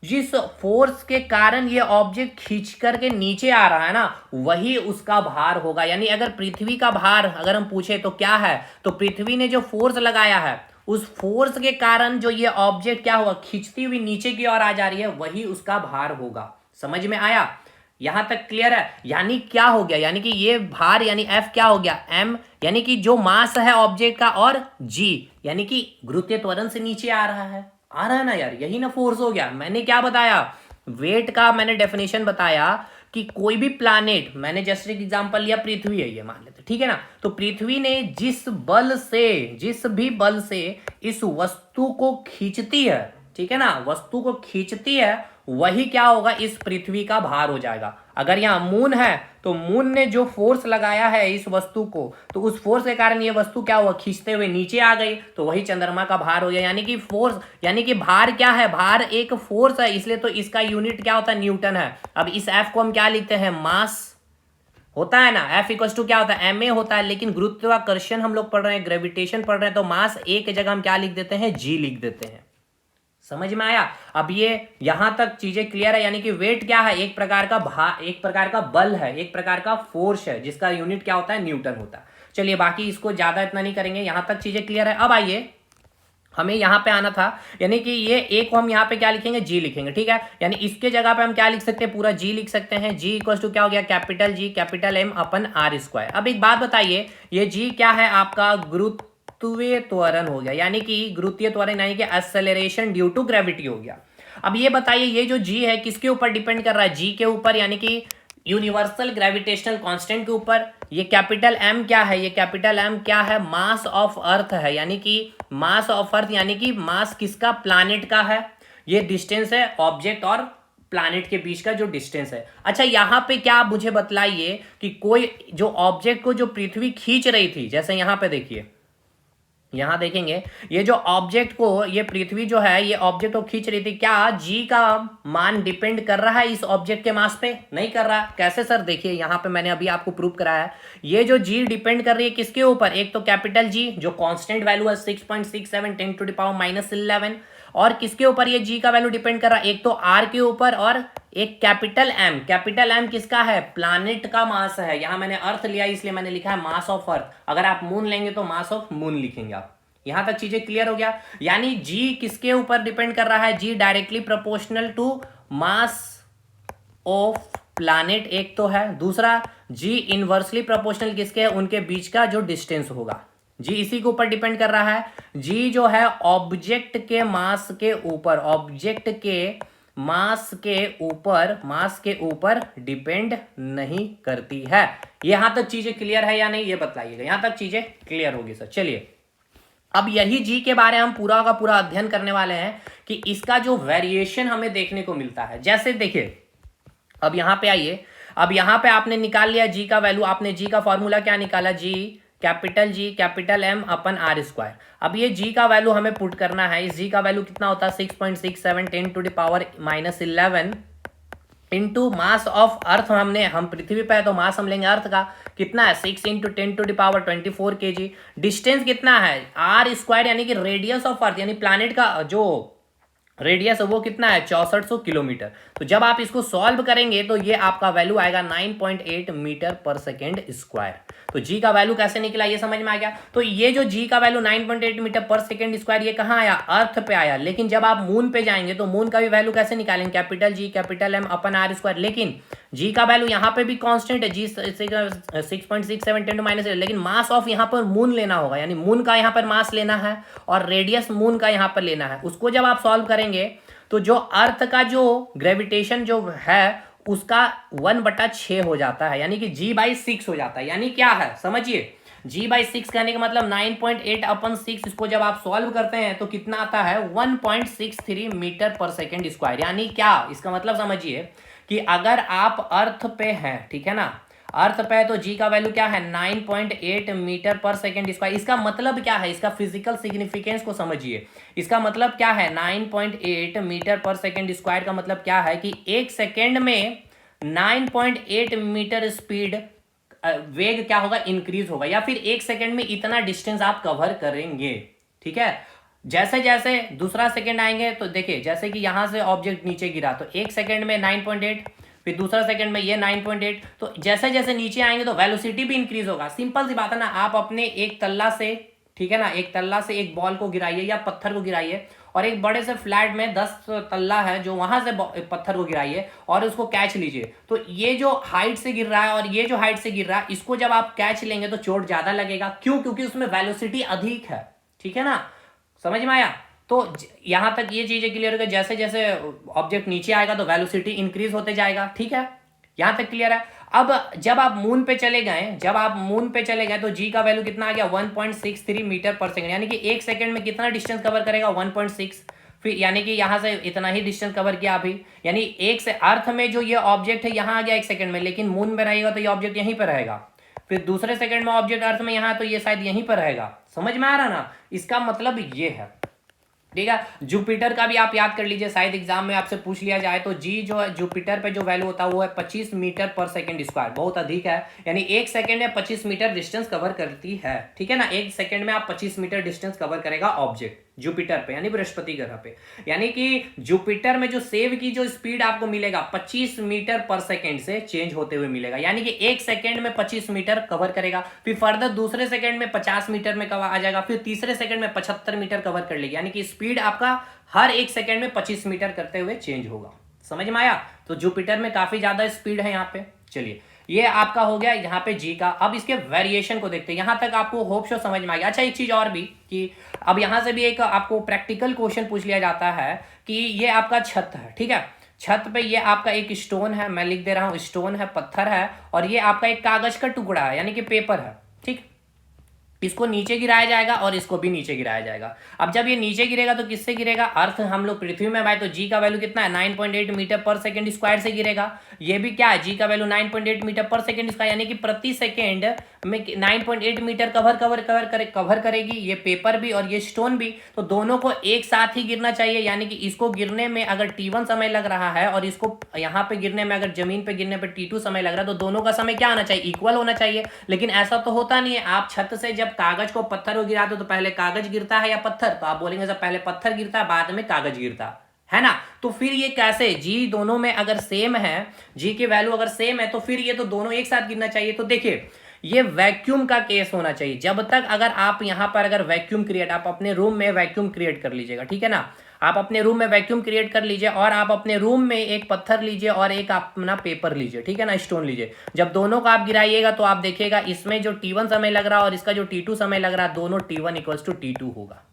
जिस फोर्स के कारण ये ऑब्जेक्ट खींच करके नीचे आ रहा है ना, वही उसका भार होगा। यानी अगर पृथ्वी का भार अगर हम पूछे तो क्या है? तो पृथ्वी ने जो फोर्स लगाया है, उस फोर्स के कारण जो ये ऑब्जेक्ट क्या हुआ? खींचती हुई नीचे की ओर आ जा रही है, वही उसका भार होगा। समझ में आया? यहां तक क्लियर है? यानी क्या हो गया? यानी कि ये भार यानी एफ क्या हो गया? एम, यानी कि जो मास है ऑब्जेक्ट का, और जी यानी कि गुरुत्वीय त्वरण से नीचे आ रहा है ना यार, यही ना फोर्स हो गया। मैंने क्या बताया? वेट का मैंने डेफिनेशन बताया कि कोई भी प्लैनेट, मैंने जस्ट एक एग्जांपल लिया, पृथ्वी है ये मान लेते, ठीक है ना। तो पृथ्वी ने जिस भी बल से इस वस्तु को खींचती है, ठीक है ना, वस्तु को खींचती है, वही क्या होगा? इस पृथ्वी का भार हो जाएगा। अगर यहाँ मून है तो मून ने जो फोर्स लगाया है इस वस्तु को, तो उस फोर्स के कारण ये वस्तु क्या हुआ? खींचते हुए नीचे आ गई, तो वही चंद्रमा का भार हो गया। यानी कि फोर्स, यानी कि भार क्या है? भार एक फोर्स है, इसलिए तो इसका यूनिट क्या होता है? न्यूटन है। अब इस एफ को हम क्या लिखते हैं? मास होता है ना, एफ इक्वल टू क्या होता है? ma होता है। लेकिन गुरुत्वाकर्षण हम लोग पढ़ रहे हैं, ग्रेविटेशन पढ़ रहे हैं, तो मास ए की जगह हम क्या लिख देते हैं? जी लिख देते हैं। समझ में आया? अब ये यहां तक चीजें क्लियर है? यानी कि वेट क्या है? एक प्रकार का बल है, एक प्रकार का फोर्स है, जिसका यूनिट क्या होता है? न्यूटन होता है। चलिए बाकी इसको ज्यादा इतना नहीं करेंगे, यहां तक चीजें क्लियर है। अब आइए, हमें यहां पे आना था, यानी कि ये एक को हम यहां पे क्या लिखेंगे? जी लिखेंगे, ठीक है। यानी इसके जगह पे हम क्या लिख सकते हैं? पूरा जी लिख सकते हैं। जी इक्वल टू क्या हो गया? Capital G capital M upon are square. अब एक बात बताइए, ये जी क्या है? आपका गुरुत्वीय त्वरण हो गया, यानी कि गुरुत्वीय त्वरण यानी कि एक्सेलरेशन ड्यू टू ग्रेविटी हो गया। अब ये बताइए, ये जो जी है किसके ऊपर डिपेंड कर रहा है? जी के ऊपर, यानी कि यूनिवर्सल ग्रेविटेशनल कांस्टेंट के ऊपर। ये कैपिटल एम क्या है? ये कैपिटल एम क्या है? मास ऑफ अर्थ है, यानी कि मास ऑफ अर्थ, यानी कि मास किसका? प्लैनेट का है। ये डिस्टेंस है ऑब्जेक्ट और प्लैनेट के बीच का जो डिस्टेंस है। अच्छा, यहां पे क्या आप मुझे बतलाइए कि कोई जो ऑब्जेक्ट को जो पृथ्वी खींच रही थी, जैसे यहां पे देखिए, यहां देखेंगे ये जो ऑब्जेक्ट को, ये पृथ्वी जो है ये ऑब्जेक्ट को खींच रही थी, क्या जी का मान डिपेंड कर रहा है इस ऑब्जेक्ट के मास पे? नहीं कर रहा। कैसे सर? देखिए यहां पे मैंने अभी आपको प्रूव कराया है। ये जो जी डिपेंड कर रही है किसके ऊपर? एक तो कैपिटल जी जो कांस्टेंट वैल्यू है 6.67 10⁻⁻11, और किसके ऊपर ये जी का वैल्यू डिपेंड कर रहा है? एक तो आर के ऊपर, और एक कैपिटल एम। कैपिटल एम किसका है? प्लैनेट का मास है। यहां मैंने अर्थ लिया इसलिए मैंने लिखा है मास ऑफ अर्थ। अगर आप मून लेंगे तो मास ऑफ मून लिखेंगे आप। यहां तक चीजें क्लियर हो गया। यानी जी किसके ऊपर डिपेंड कर रहा है, g directly proportional to mass of planet एक तो है, दूसरा जी इनवर्सली प्रोपोर्शनल किसके है, उनके बीच का जो डिस्टेंस होगा, जी इसी के ऊपर डिपेंड कर रहा है। जी जो है ऑब्जेक्ट के मास के ऊपर, ऑब्जेक्ट के मास के ऊपर डिपेंड नहीं करती है। यहां तक चीजें क्लियर है या नहीं, ये बताइएगा। यहां तक चीजें क्लियर होगी सर। चलिए अब यही जी के बारे में हम पूरा का पूरा अध्ययन करने वाले हैं कि इसका जो वेरिएशन हमें देखने को मिलता है। जैसे देखिए अब यहां पे आइए, अब यहां पे आपने निकाल लिया जी का वैल्यू, आपने जी का फॉर्मूला क्या निकाला, g capital M upon are square. अब ये जी का वैल्यू हमें पुट करना है, इस जी का वैल्यू कितना होता है 6.67 10⁻⁻11 इंटू मास ऑफ अर्थ। हम पृथ्वी पे है तो मास हम लेंगे अर्थ का, कितना है 6 इंटू 10⁻24 kg। डिस्टेंस कितना है आर स्क्वायर, यानी कि रेडियस ऑफ अर्थ, यानी प्लैनेट का जो रेडियस है वो कितना है 6400 किलोमीटर। तो जब आप इसको सॉल्व करेंगे तो ये आपका वैल्यू आएगा 9.8 मीटर पर सेकेंड स्क्वायर। तो जी का वैल्यू कैसे निकला ये समझ में आ गया। तो ये जो जी का वैल्यू 9.8 मीटर पर सेकेंड स्क्वायर ये कहाँ आया, अर्थ पे आया। लेकिन जब आप मून पे जाएंगे तो मून का भी वैल्यू कैसे निकालेंगे, capital G capital M upon are square. लेकिन जी का वैल्यू यहाँ पे भी कांस्टेंट है, जी 6.67 10⁻⁻, लेकिन मास ऑफ यहाँ पर मून लेना होगा, यानी मून का यहाँ पर मास लेना है और रेडियस मून का यहाँ पर लेना है। उसको जब आप सॉल्व करेंगे तो जो अर्थ का जो ग्रेविटेशन जो है उसका 1/6 हो जाता है, यानी कि g/6 हो जाता है। यानी क्या है समझिए, g/6 कहने का मतलब 9.8/6। इसको जब आप सॉल्व करते हैं तो कितना आता है 1.63 मीटर पर सेकेंड स्क्वायर। यानी क्या, इसका मतलब समझिए कि अगर आप अर्थ पे हैं, ठीक है ना, अर्थ पे तो जी का वैल्यू क्या है 9.8 मीटर पर सेकेंड स्क्वायर। इसका मतलब क्या है, इसका फिजिकल सिग्निफिकेंस को समझिए। इसका मतलब क्या है 9.8 मीटर पर सेकेंड स्क्वायर का मतलब क्या है कि एक सेकेंड में 9.8 मीटर स्पीड वेग क्या होगा, इंक्रीज होगा, या फिर एक सेकेंड में इतना डिस्टेंस आप कवर करेंगे। ठीक है, जैसे जैसे दूसरा सेकेंड आएंगे तो देखिए, जैसे कि यहां से ऑब्जेक्ट नीचे गिरा तो एक सेकेंड में 9.8, फिर दूसरा सेकंड में ये 9.8, तो जैसे जैसे नीचे आएंगे तो वेलोसिटी भी इंक्रीज होगा। सिंपल सी बात है ना, आप अपने एक तल्ला से, ठीक है ना, एक तल्ला से एक बॉल को गिराइए या पत्थर को गिराइए और एक बड़े से फ्लैट में 10 तल्ला है जो वहां से पत्थर को गिराइए और उसको कैच लीजिए। तो ये जो हाइट से गिर रहा है और ये जो हाइट से गिर रहा है, इसको जब आप कैच लेंगे तो चोट ज्यादा लगेगा। क्यों, क्योंकि उसमें वेलोसिटी अधिक है। ठीक है ना, समझ में आया। तो यहां तक ये चीजें क्लियर हो गई। जैसे जैसे ऑब्जेक्ट नीचे आएगा तो वेलोसिटी इंक्रीज होते जाएगा। ठीक है, यहां तक क्लियर है। अब जब आप मून पे चले गए, तो जी का वैल्यू कितना आ गया 1.63 मीटर पर सेकंड, यानी कि एक सेकंड में कितना डिस्टेंस कवर करेगा 1.6। फिर यानी कि यहां से इतना ही डिस्टेंस कवर किया अभी, यानी एक से अर्थ में जो ये ऑब्जेक्ट है यहां आ गया एक सेकंड में, लेकिन मून में रहेगा तो ये ऑब्जेक्ट यहीं पर रहेगा। फिर दूसरे सेकंड में ऑब्जेक्ट अर्थ में यहां तो ये शायद यहीं पर रहेगा। समझ में आ रहा ना, इसका मतलब ये है। ठीक है, जुपिटर का भी आप याद कर लीजिए, शायद एग्जाम में आपसे पूछ लिया जाए तो जी जो है जुपिटर पे जो वैल्यू होता है वो है 25 मीटर पर सेकंड स्क्वायर, बहुत अधिक है। यानी एक सेकंड में 25 मीटर डिस्टेंस कवर करती है। ठीक है ना, एक सेकंड में आप 25 मीटर डिस्टेंस कवर करेगा ऑब्जेक्ट जुपिटर पे, यानी बृहस्पति ग्रह पे। यानी कि जुपिटर में जो सेव की जो स्पीड आपको मिलेगा 25 मीटर पर सेकंड से चेंज होते हुए मिलेगा, यानी कि एक सेकंड में 25 मीटर कवर करेगा। फिर फर्दर दूसरे सेकंड में 50 मीटर में कवर आ जाएगा, फिर तीसरे सेकंड में 75 मीटर कवर कर लेगी, यानी कि स्पीड आपका हर एक सेकंड में 25 मीटर करते हुए चेंज होगा। समझ में आया। तो जुपिटर में काफी ज्यादा स्पीड है यहाँ पे। चलिए, ये आपका हो गया यहाँ पे जी का। अब इसके वेरिएशन को देखते हैं, यहां तक आपको होप शो समझ में आ गया। अच्छा, एक चीज और भी कि अब यहां से भी एक आपको प्रैक्टिकल क्वेश्चन पूछ लिया जाता है कि ये आपका छत है, ठीक है, छत पे ये आपका एक स्टोन है, मैं लिख दे रहा हूं स्टोन है, पत्थर है, और ये आपका एक कागज का टुकड़ा है, यानी कि पेपर है। ठीक, इसको नीचे गिराया जाएगा और इसको भी नीचे गिराया जाएगा। अब जब ये नीचे गिरेगा तो किससे गिरेगा, अर्थ हम लोग पृथ्वी में भाई, तो जी का वैल्यू कितना है 9.8 मीटर पर सेकंड स्क्वायर से गिरेगा। ये भी क्या है, जी का वैल्यू 9.8 मीटर पर सेकंड स्क्वायर, यानी कि प्रति सेकंड में 9.8 मीटर कवर करेगी ये पेपर भी और ये स्टोन भी। तो दोनों को एक साथ ही गिरना चाहिए, यानी कि इसको गिरने में अगर T1 समय लग रहा है और इसको यहाँ पे गिरने में, अगर जमीन पे गिरने पे T2 समय लग रहा है, तो दोनों का समय क्या आना चाहिए, इक्वल होना चाहिए। लेकिन ऐसा तो होता नहीं है। आप छत से जब कागज को पत्थर को गिराते हो तो पहले कागज गिरता है या पत्थर, तो आप बोलेंगे सर पहले पत्थर गिरता है बाद में कागज गिरता है ना। तो फिर ये कैसे, जी दोनों में अगर सेम है, जी की वैल्यू अगर सेम है तो फिर ये तो दोनों एक साथ गिरना चाहिए। तो देखिए ये वैक्यूम का केस होना चाहिए। जब तक अगर आप यहां पर अगर वैक्यूम क्रिएट, आप अपने रूम में वैक्यूम क्रिएट कर लीजिएगा, ठीक है ना, आप अपने रूम में वैक्यूम क्रिएट कर लीजिए और आप अपने रूम में एक पत्थर लीजिए और एक अपना पेपर लीजिए, ठीक है ना, स्टोन लीजिए। जब दोनों को आप गिराइएगा तो आप देखिएगा इसमें जो T1 समय लग रहा है और इसका जो T2 समय लग रहा है, दोनों T1 इक्वल्स टू T2 होगा।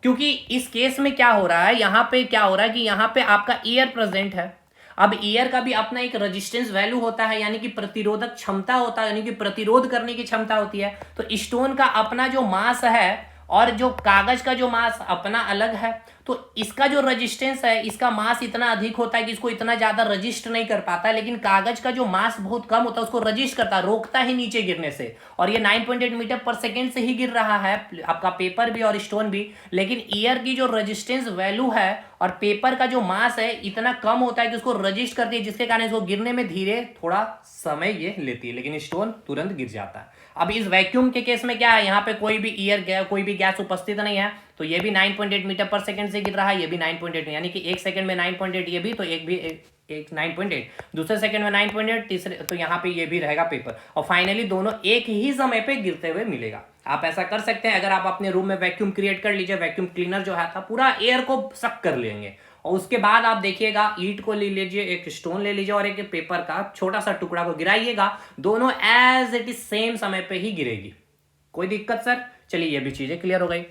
क्योंकि इस केस में क्या हो रहा है, यहां पे क्या हो रहा है कि यहां पे आपका ईयर प्रेजेंट है। अब ईयर का भी अपना एक रेजिस्टेंस वैल्यू होता है, यानी कि प्रतिरोधक क्षमता होता है, यानी कि प्रतिरोध करने की क्षमता होती है। तो स्टोन का अपना जो मास है और जो कागज का जो मास अपना अलग है, तो इसका जो रेजिस्टेंस है, इसका मास इतना अधिक होता है कि इसको इतना ज्यादा रजिस्ट नहीं कर पाता है, लेकिन कागज का जो मास बहुत कम होता है उसको रजिस्ट करता है, रोकता ही नीचे गिरने से। और ये 9.8 मीटर पर सेकेंड से ही गिर रहा है, आपका पेपर भी और स्टोन भी। लेकिन ईयर की जो रेजिस्टेंस वैल्यू है और पेपर का जो मास है इतना कम होता है कि उसको रजिस्ट करती है, जिसके कारण इसको गिरने में धीरे थोड़ा समय ये लेती है, लेकिन स्टोन तुरंत गिर जाता है। अब इस वैक्यूम के केस में क्या है, यहाँ पे कोई भी कोई भी गैस उपस्थित नहीं है, तो ये भी 9.8 मीटर पर सेकंड से गिर रहा है, ये भी 9.8, यानी कि एक सेकंड में 9.8, ये भी तो एक 9.8, दूसरे सेकंड में 9.8, तीसरे तो यहाँ पे ये भी रहेगा पेपर, और फाइनली दोनों एक ही समय पे गिरते हुए मिलेगा। आप ऐसा कर सकते हैं, अगर आप अपने रूम में वैक्यूम क्रिएट कर लीजिए, वैक्यूम क्लीनर जो है था पूरा एयर को सक कर लेंगे, और उसके बाद आप देखिएगा ईंट को ले लीजिए, एक स्टोन ले लीजिए और एक पेपर का छोटा सा टुकड़ा को गिराइएगा, दोनों एज इट इज सेम समय पे ही गिरेगी। कोई दिक्कत सर? चलिए ये भी चीजें क्लियर हो गई।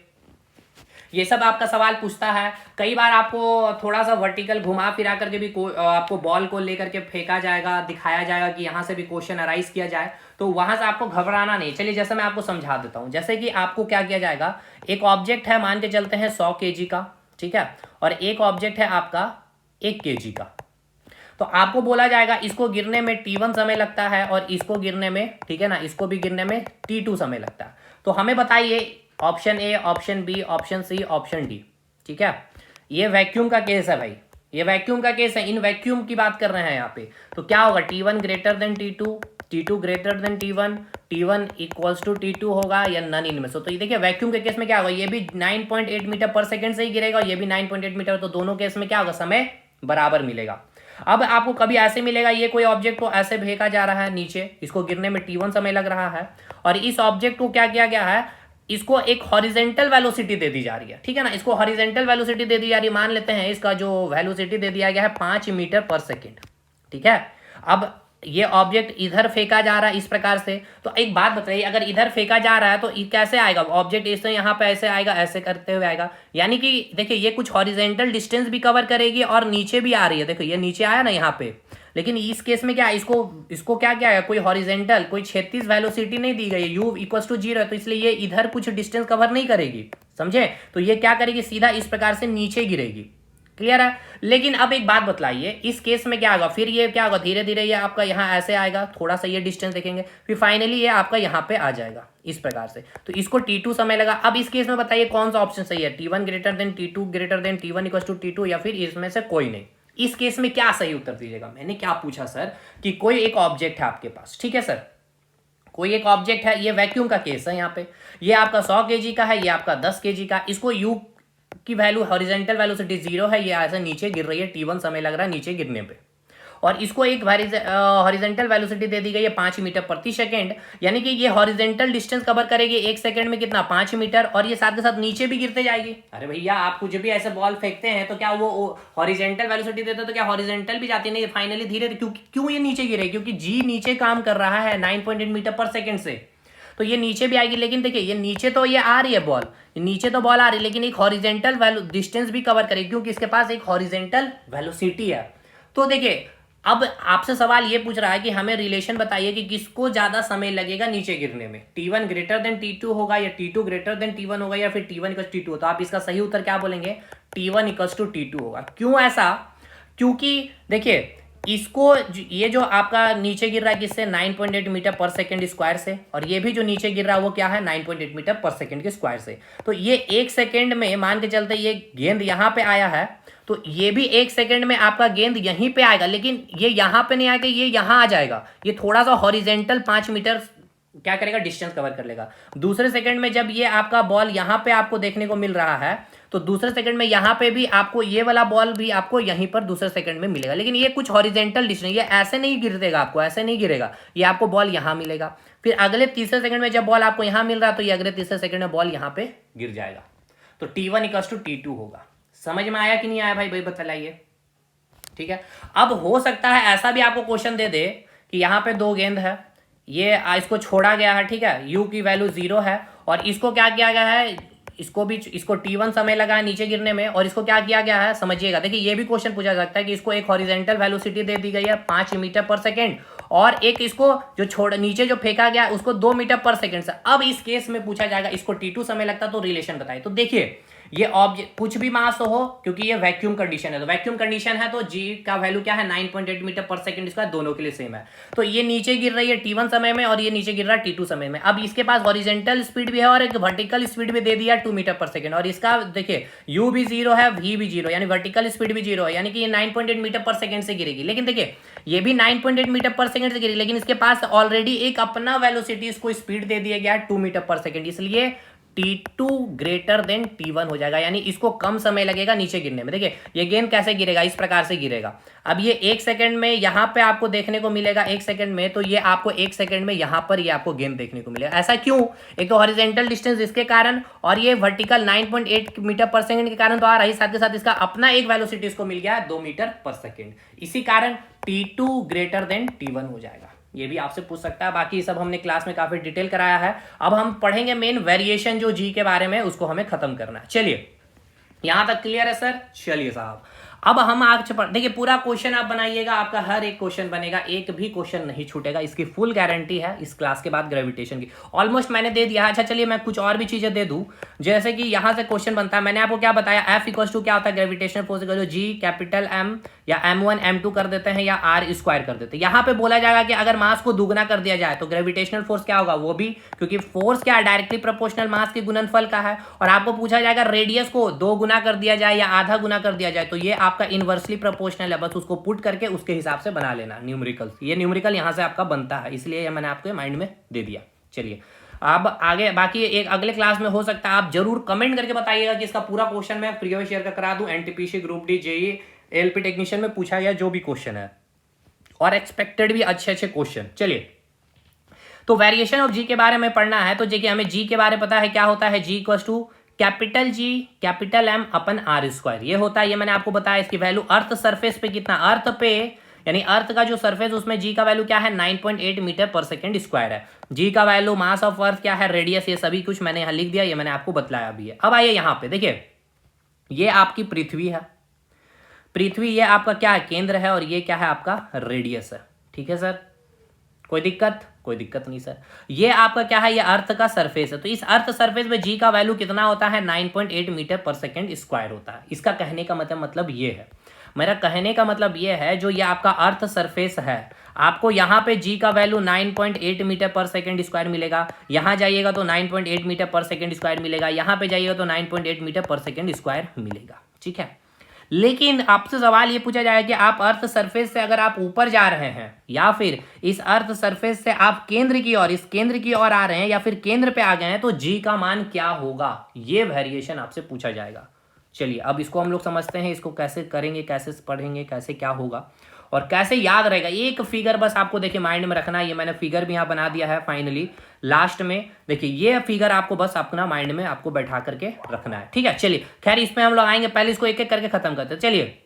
ये सब आपका सवाल पूछता है, कई बार आपको थोड़ा सा वर्टिकल घुमा फिरा करके भी आपको बॉल को लेकर के फेंका जाएगा, दिखाया जाएगा कि यहाँ से भी क्वेश्चन अराइज किया जाए, तो वहां से आपको घबराना नहीं। चलिए जैसे मैं आपको समझा देता हूँ, जैसे कि आपको क्या किया जाएगा, एक ऑब्जेक्ट है, मान के चलते हैं 100 kg का, ठीक है, और एक ऑब्जेक्ट है आपका 1 kg का। तो आपको बोला जाएगा इसको गिरने में T1 समय लगता है और इसको गिरने में, ठीक है ना, इसको भी गिरने में T2 समय लगता है। तो हमें बताइए option A, option B, option C, option D, ठीक है। ये वैक्यूम का केस है भाई, ये वैक्यूम का केस है, इन वैक्यूम की बात कर रहे हैं यहाँ पे। तो क्या होगा, T1 greater than T2, T2 greater than T1, T1 equals to T2 होगा या नन इनमें से। तो ये देखिए वैक्यूम के केस में क्या होगा, ये भी 9.8 मीटर पर सेकेंड से ही गिरेगा और ये भी 9.8 मीटर, तो दोनों केस में क्या होगा, समय बराबर मिलेगा। अब आपको कभी ऐसे मिलेगा, ये कोई ऑब्जेक्ट को ऐसे फेंका जा रहा है नीचे, इसको गिरने में T1 समय लग रहा है, और इस ऑब्जेक्ट को क्या किया गया है, इसको एक हॉरिजेंटल वेलोसिटी दे दी जा रही है, ठीक है ना, इसको हॉरिजेंटल वेलोसिटी दे दी जा रही है, मान लेते हैं इसका जो वेलोसिटी दे दिया गया है 5 मीटर पर सेकेंड, ठीक है। अब ये ऑब्जेक्ट इधर फेंका जा रहा है इस प्रकार से, तो एक बात बताइए, अगर इधर फेंका जा रहा है तो कैसे आएगा ऑब्जेक्ट, इससे यहाँ पे ऐसे आएगा, ऐसे करते हुए आएगा, यानी कि देखिए ये कुछ हॉरिजेंटल डिस्टेंस भी कवर करेगी और नीचे भी आ रही है, देखो ये नीचे आया ना यहाँ पे, लेकिन इस केस में क्या, इसको क्या क्या है, कोई हॉरिजेंटल, कोई क्षैतिज वेलोसिटी नहीं दी गई, u इक्वल्स टू 0 है, तो इसलिए ये इधर कुछ डिस्टेंस कवर नहीं करेगी, समझे। तो ये क्या करेगी, सीधा इस प्रकार से नीचे गिरेगी, क्लियर है। लेकिन अब एक बात बतलाइए, इस केस में क्या होगा, फिर ये क्या होगा, धीरे धीरे ये आपका यहाँ ऐसे आएगा, थोड़ा सा ये डिस्टेंस देखेंगे, फिर फाइनली ये आपका यहाँ पे आ जाएगा इस प्रकार से, तो इसको T2 समय लगा। अब इस केस में बताइए कौन सा ऑप्शन सही है, T1 greater than T2 greater than T1 equals to T2, या फिर इसमें से कोई नहीं। इस केस में क्या सही उत्तर दीजिएगा। मैंने क्या पूछा सर, कि कोई एक ऑब्जेक्ट है आपके पास, ठीक है सर, कोई एक ऑब्जेक्ट है, ये वैक्यूम का केस है, यहाँ पे ये आपका 100 kg का है, ये आपका 10 kg का, इसको u की वैल्यू हॉरिजेंटल वेलोसिटी 0 है, ये ऐसे नीचे गिर रही है, T1 समय लग रहा है नीचे गिरने पे, और इसको एक हॉरिजेंटल वेलोसिटी दे दी गई है 5 मीटर प्रति सेकेंड, यानी कि ये हॉरिजेंटल डिस्टेंस कवर करेगी एक सेकंड में कितना, 5 मीटर, और ये साथ के साथ नीचे भी गिरते जाएगी। अरे भैया आप कुछ भी ऐसे बॉल फेंकते हैं तो क्या वो हॉरिजेंटल वेलोसिटी देते तो क्या हॉरिजेंटल भी जाती नहीं, फाइनली धीरे, क्यों ये नीचे गिरेगी, क्योंकि जी नीचे काम कर रहा है 9.8 मीटर पर सेकेंड से, तो ये नीचे भी आएगी। लेकिन देखिए ये नीचे तो ये आ रही है बॉल, नीचे तो बॉल आ रही है, लेकिन एक हॉरिजेंटल डिस्टेंस भी कवर करेगी, क्योंकि इसके पास एक हॉरिजेंटल वेलोसिटी है। तो देखिए अब आपसे सवाल ये पूछ रहा है कि हमें रिलेशन बताइए कि किसको ज्यादा समय लगेगा नीचे गिरने में, T1 ग्रेटर देन T2 होगा या T2 ग्रेटर देन T1 होगा या फिर T1 इक्वल T2। तो आप इसका सही उत्तर क्या बोलेंगे, T1 इक्वल्स टू T2 होगा। क्यों ऐसा, क्योंकि देखिए इसको ये जो आपका नीचे गिर रहा है किससे, 9.8 मीटर पर सेकेंड स्क्वायर से, और ये भी जो नीचे गिर रहा है वो क्या है, 9.8 मीटर पर सेकेंड के स्क्वायर से। तो ये एक सेकेंड में मान के चलते ये गेंद यहाँ पे आया है, तो ये भी एक सेकेंड में आपका गेंद यहीं पे आएगा, लेकिन ये यहाँ पे नहीं आएगा, ये यहाँ आ जाएगा, ये थोड़ा सा हॉरिजेंटल 5 मीटर क्या करेगा, डिस्टेंस कवर कर लेगा। दूसरे सेकंड में जब ये आपका बॉल यहाँ पे आपको देखने को मिल रहा है, तो दूसरे सेकंड में यहाँ पे भी आपको ये वाला बॉल भी आपको यहीं पर दूसरे सेकंड में मिलेगा, लेकिन ये कुछ हॉरिजेंटल डिस्टेंस, ये ऐसे नहीं गिरेगा, आपको ऐसे नहीं गिरेगा, ये आपको बॉल यहाँ मिलेगा। फिर अगले तीसरे सेकंड में जब बॉल आपको यहाँ मिल रहा है तो ये अगले तीसरे सेकंड में बॉल यहाँ पे गिर जाएगा। तो T1 = T2 होगा। समझ में आया कि नहीं आया भाई बताइए। ठीक है, अब हो सकता है ऐसा भी आपको क्वेश्चन दे दे कि यहाँ पे 2 गेंद है, ये इसको छोड़ा गया है, ठीक है, u की वैल्यू 0 है, और इसको क्या किया गया है, इसको T1 समय लगा है नीचे गिरने में, और इसको क्या किया गया है समझिएगा। देखिए ये भी क्वेश्चन पूछा सकता है कि इसको एक हॉरिजेंटल वेलोसिटी दे दी गई है 5 मीटर पर सेकेंड, और एक इसको जो नीचे जो फेंका गया उसको 2 मीटर पर सेकेंड से। अब इस केस में पूछा जाएगा इसको T2 समय लगता तो रिलेशन बताइए। तो देखिए ये ऑब्जेक्ट कुछ भी मास हो, क्योंकि ये वैक्यूम कंडीशन है, तो वैक्यूम कंडीशन है तो g का वैल्यू क्या है 9.8 मीटर पर सेकंड स्क्वायर, दोनों के लिए सेम है। तो ये नीचे गिर रही है T1 समय में और ये नीचे गिर रहा है T2 समय में। अब इसके पास हॉरिजेंटल स्पीड भी है और एक वर्टिकल स्पीड भी दे दिया 2 मीटर पर सेकंड, और इसका देखिए u भी 0 है, v भी 0, यानी वर्टिकल स्पीड भी 0 है, यानी कि ये 9.8 मीटर पर सेकंड से गिरेगी। लेकिन देखिए ये भी 9.8 मीटर पर सेकंड से गिरी, लेकिन इसके पास ऑलरेडी एक अपना वेलोसिटी इसको स्पीड दे दिया गया 2 मीटर पर सेकंड, इसलिए T2 > T1 हो जाएगा, यानी इसको कम समय लगेगा नीचे गिरने में। देखिए ये गेंद कैसे गिरेगा, इस प्रकार से गिरेगा। अब ये 1 सेकंड में यहाँ पे आपको देखने को मिलेगा 1 सेकंड में, तो ये आपको 1 सेकंड में यहाँ पर ये आपको गेंद देखने को मिलेगा। ऐसा क्यों? एक तो हॉरिजेंटल डिस्टेंस इसके कारण, और ये वर्टिकल 9.8 मीटर पर सेकंड के कारण तो आ रहा है, साथ के साथ इसका अपना एक वेलोसिटी इसको मिल गया 2 मीटर पर सेकंड, इसी कारण T2 > T1 हो जाएगा। ये भी आपसे पूछ सकता है। बाकी सब हमने क्लास में काफी डिटेल कराया है। अब हम पढ़ेंगे मेन वेरिएशन जो जी के बारे में, उसको हमें खत्म करना है। चलिए यहां तक क्लियर है सर? चलिए साहब अब हम आगे देखिए पूरा क्वेश्चन आप बनाइएगा, आपका हर एक क्वेश्चन बनेगा, एक भी क्वेश्चन नहीं छूटेगा, इसकी फुल गारंटी है इस क्लास के बाद ग्रेविटेशन की। ऑलमोस्ट मैंने दे दिया। अच्छा चलिए मैं कुछ और भी चीजें दे दूं, जैसे कि यहां से क्वेश्चन बनता है। मैंने आपको क्या बताया, F = क्या होता है gravitational force, G capital M या M1 M2 कर देते हैं या R² कर देते हैं। यहाँ पे बोला जाएगा कि अगर मास को दुगना कर दिया जाए तो ग्रेविटेशनल फोर्स क्या होगा, वो भी, क्योंकि फोर्स क्या है डायरेक्टली प्रोपोर्शनल मास के गुणनफल का है। और आपको पूछा जाएगा रेडियस को 2 गुना कर दिया जाए या आधा गुना कर दिया जाए, तो ये आपका इनवर्सली प्रोपोर्शनल है, बस उसको पुट करके उसके हिसाब से बना लेना न्यूमेरिकल। ये न्यूमेरिकल यहाँ से आपका बनता है, इसलिए मैंने आपके माइंड में दे दिया। चलिए अब आगे बाकी एक अगले क्लास में हो सकता है आप जरूर कमेंट करके बताइएगा कि इसका पूरा क्वेश्चन मैं प्रीवियस ईयर का करा दूं, NTPC group D JE LP technician में पूछा गया जो भी क्वेश्चन है, और एक्सपेक्टेड भी अच्छे क्वेश्चन। चलिए तो वेरिएशन ऑफ जी के बारे में पढ़ना है, तो देखिए हमें जी के बारे में पता है क्या होता है, G = capital G capital M अपन R², ये होता है, ये मैंने आपको बताया। इसकी वैल्यू अर्थ सरफेस पे कितना, अर्थ पे यानी अर्थ का जो सरफेस उसमें जी का वैल्यू क्या है 9.8 मीटर पर सेकंड स्क्वायर है। जी का वैल्यू, मास ऑफ अर्थ क्या है, रेडियस, ये सभी कुछ मैंने यहाँ लिख दिया, ये मैंने आपको बतलाया भी है। अब आइए यहाँ पे देखिए, ये आपकी पृथ्वी है, पृथ्वी ये आपका क्या है केंद्र है, और ये क्या है आपका रेडियस है। ठीक है सर, कोई दिक्कत? कोई दिक्कत नहीं सर। ये आपका क्या है, ये अर्थ का सरफेस है, तो इस अर्थ सरफेस में जी का वैल्यू कितना होता है 9.8 मीटर पर सेकंड स्क्वायर होता है। इसका कहने का मतलब ये है, मेरा कहने का मतलब ये है, जो ये आपका अर्थ सरफेस है, आपको यहाँ पे जी का वैल्यू 9.8 मीटर पर सेकंड स्क्वायर मिलेगा, यहाँ जाइएगा तो 9.8 मीटर पर सेकंड स्क्वायर मिलेगा, यहाँ पे जाइएगा तो 9.8 मीटर पर सेकंड स्क्वायर मिलेगा। ठीक है, लेकिन आपसे सवाल ये पूछा जाएगा कि आप अर्थ सरफेस से अगर आप ऊपर जा रहे हैं, या फिर इस अर्थ सरफेस से आप केंद्र की ओर, इस केंद्र की ओर आ रहे हैं, या फिर केंद्र पे आ गए हैं, तो जी का मान क्या होगा, ये वेरिएशन आपसे पूछा जाएगा। चलिए अब इसको हम लोग समझते हैं, इसको कैसे करेंगे, कैसे पढ़ेंगे, कैसे क्या होगा और कैसे याद रहेगा। एक फिगर बस आपको देखिए माइंड में रखना है, ये मैंने फिगर भी यहाँ बना दिया है फाइनली लास्ट में। देखिए ये फिगर आपको बस अपना माइंड में आपको बैठा करके रखना है। ठीक है, चलिए खैर इसमें हम लोग आएंगे, पहले इसको एक एक करके खत्म करते हैं। चलिए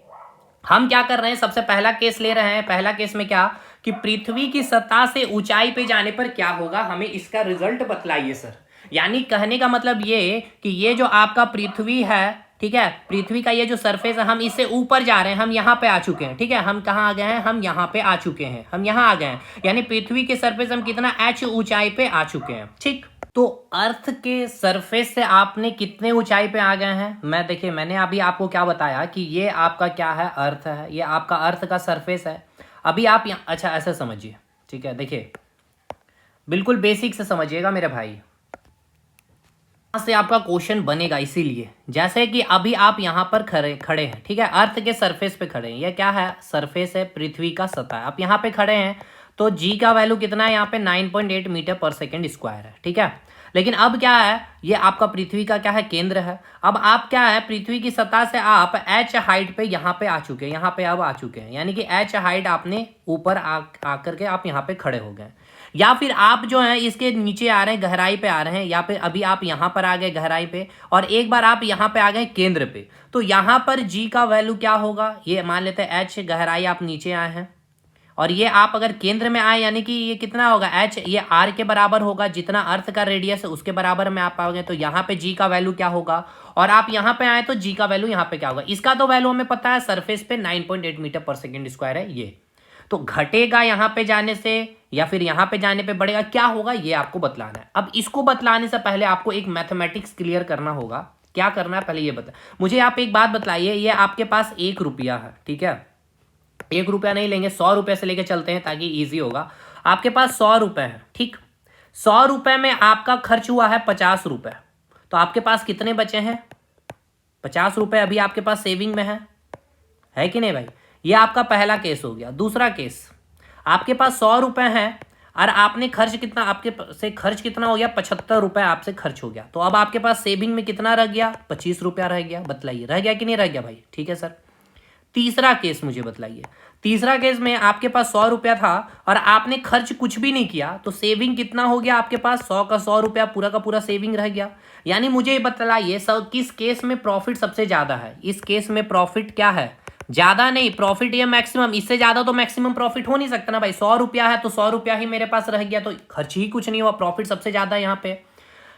हम क्या कर रहे हैं, सबसे पहला केस ले रहे हैं। पहला केस में क्या कि पृथ्वी की सतह से ऊंचाई पे जाने पर क्या होगा, हमें इसका रिजल्ट बतलाइए सर। यानी कहने का मतलब ये कि ये जो आपका पृथ्वी है, ठीक है, पृथ्वी का ये जो सरफेस है, हम इससे ऊपर जा रहे हैं, हम यहाँ पे आ चुके हैं। ठीक है, हम कहाँ आ गए हैं, हम यहाँ पे आ चुके हैं, हम यहाँ आ गए हैं, यानी पृथ्वी के सरफेस हम कितना h ऊंचाई पे आ चुके हैं। ठीक, तो अर्थ के सरफेस से आपने कितने ऊंचाई पे आ गए हैं, मैं देखिए मैंने अभी आपको क्या बताया कि ये आपका क्या है, अर्थ है, ये आपका अर्थ का सरफेस है। अभी आप अच्छा ऐसे समझिए, ठीक है, देखिए बिल्कुल बेसिक से समझिएगा मेरे भाई, से आपका क्वेश्चन बनेगा। इसीलिए जैसे कि अभी आप यहां पर खड़े हैं, ठीक है, अर्थ के सरफेस पे खड़े हैं, ये क्या है, सरफेस है, पृथ्वी का सतह। आप यहां पे खड़े हैं तो जी का वैल्यू कितना है यहाँ पे 9.8 मीटर पर सेकंड स्क्वायर है। ठीक है, लेकिन अब क्या है, ये आपका पृथ्वी का क्या है, केंद्र है। अब आप क्या है, पृथ्वी की सतह से आप h हाइट पे यहाँ पे आ चुके हैं, यहाँ पे अब आ चुके हैं, यानी कि h हाइट आपने ऊपर आकर के आप यहाँ पे खड़े हो गए। या फिर आप जो है इसके नीचे आ रहे हैं, गहराई पे आ रहे हैं, या फिर अभी आप यहाँ पर आ गए गहराई पे, और एक बार आप यहाँ पे आ गए केंद्र पे, तो यहाँ पर g का वैल्यू क्या होगा, ये मान लेते हैं h गहराई, आप नीचे आए हैं, और ये आप अगर केंद्र में आए यानी कि ये कितना होगा, h ये r के बराबर होगा, जितना अर्थ का रेडियस है उसके बराबर में आप आओगे, तो यहाँ पे g का वैल्यू क्या होगा, और आप यहाँ पे आए तो g का वैल्यू यहाँ पे क्या होगा। इसका तो वैल्यू हमें पता है, सरफेस पे 9.8 मीटर पर सेकेंड स्क्वायर है ये, तो घटेगा यहाँ पे जाने से या फिर यहाँ पे जाने पे बढ़ेगा, क्या होगा ये आपको बतलाना है। अब इसको बतलाने से पहले आपको एक मैथमेटिक्स क्लियर करना होगा। क्या करना है पहले ये बता, मुझे आप एक बात बतलाइए, ये आपके पास 1 रुपया है, ठीक है, 1 रुपया नहीं लेंगे, 100 रुपये से लेके चलते हैं ताकि ईजी होगा। आपके पास 100 रुपये है, ठीक, 100 रुपये में आपका खर्च हुआ है 50 रुपये, तो आपके पास कितने बचे हैं, 50 रुपये अभी आपके पास सेविंग में है कि नहीं भाई। ये आपका पहला केस हो गया। दूसरा केस, आपके पास 100 रुपये हैं और आपने खर्च कितना, आपके से खर्च कितना हो गया, 75 रुपये आपसे खर्च हो गया, तो अब आपके पास सेविंग में कितना रह गया, 25 रुपया रह गया। बतलाइए रह गया कि नहीं रह गया भाई, ठीक है सर। तीसरा केस मुझे बतलाइए, तीसरा केस में आपके पास 100 रुपया था और आपने खर्च कुछ भी नहीं किया, तो सेविंग कितना हो गया आपके पास, 100 का 100 रुपया पूरा का पूरा सेविंग रह गया। यानी मुझे ये बतलाइए किस केस में प्रॉफिट सबसे ज्यादा है। इस केस में प्रॉफिट क्या है, ज्यादा नहीं, प्रॉफिट ये मैक्सिमम, इससे ज्यादा तो मैक्सिमम प्रॉफिट हो नहीं सकता ना भाई। 100 रुपया है तो 100 रुपया ही मेरे पास रह गया, तो खर्च ही कुछ नहीं हुआ, प्रॉफिट सबसे ज्यादा है यहाँ पे।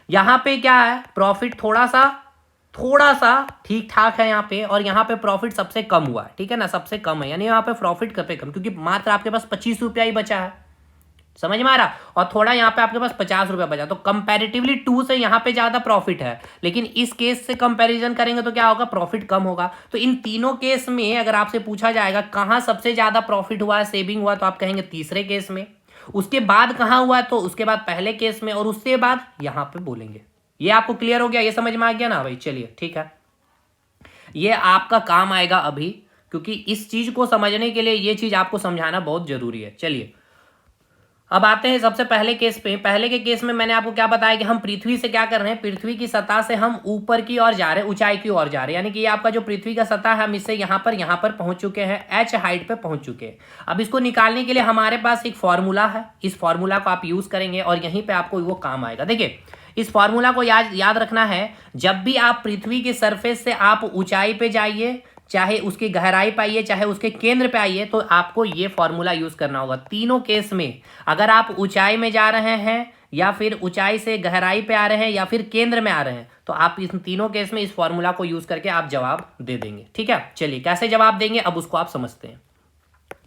यहाँ पे क्या है, प्रॉफिट थोड़ा सा ठीक ठाक है यहाँ पे, और यहाँ पे प्रॉफिट सबसे कम हुआ है, ठीक है ना, सबसे कम है, यानी यहाँ पे प्रॉफिट पे कम, क्योंकि मात्र आपके पास 25 रुपया ही बचा है, समझ में आ रहा, और थोड़ा यहाँ पे आपके पास 50 रुपया बचा, तो कंपैरेटिवली 2 से यहाँ पे ज्यादा प्रॉफिट है। लेकिन इस केस से कंपैरिजन करेंगे तो क्या होगा, प्रॉफिट कम होगा। तो इन तीनों केस में अगर आपसे पूछा जाएगा कहाँ सबसे ज्यादा प्रॉफिट हुआ है, सेविंग हुआ, तो आप कहेंगे तीसरे केस में। उसके बाद कहाँ हुआ, तो उसके बाद पहले केस में, और उसके बाद यहाँ पे बोलेंगे। ये आपको क्लियर हो गया, ये समझ में आ गया ना भाई। चलिए ठीक है, ये आपका काम आएगा अभी, क्योंकि इस चीज को समझने के लिए ये चीज आपको समझाना बहुत जरूरी है। चलिए अब आते हैं सबसे पहले केस पे। पहले के केस में मैंने आपको क्या बताया कि हम पृथ्वी से क्या कर रहे हैं, पृथ्वी की सतह से हम ऊपर की ओर जा रहे हैं, ऊंचाई की ओर जा रहे हैं, यानी कि ये आपका जो पृथ्वी का सतह है, हम इससे यहाँ पर पहुंच चुके हैं, h हाइट पे पहुंच चुके हैं। अब इसको निकालने के लिए हमारे पास एक फॉर्मूला है, इस फॉर्मूला को आप यूज करेंगे और यहीं पे आपको वो काम आएगा। देखिए इस फॉर्मूला को याद रखना है, जब भी आप पृथ्वी के सरफेस से आप ऊंचाई पे जाइए, चाहे उसकी गहराई पे आइए, चाहे उसके केंद्र पे आइए, तो आपको ये फॉर्मूला यूज करना होगा। तीनों केस में अगर आप ऊंचाई में जा रहे हैं, या फिर ऊंचाई से गहराई पे आ रहे हैं, या फिर केंद्र में आ रहे हैं, तो आप इस तीनों केस में इस फॉर्मूला को यूज करके आप जवाब दे देंगे। ठीक है, चलिए कैसे जवाब देंगे अब उसको आप समझते हैं।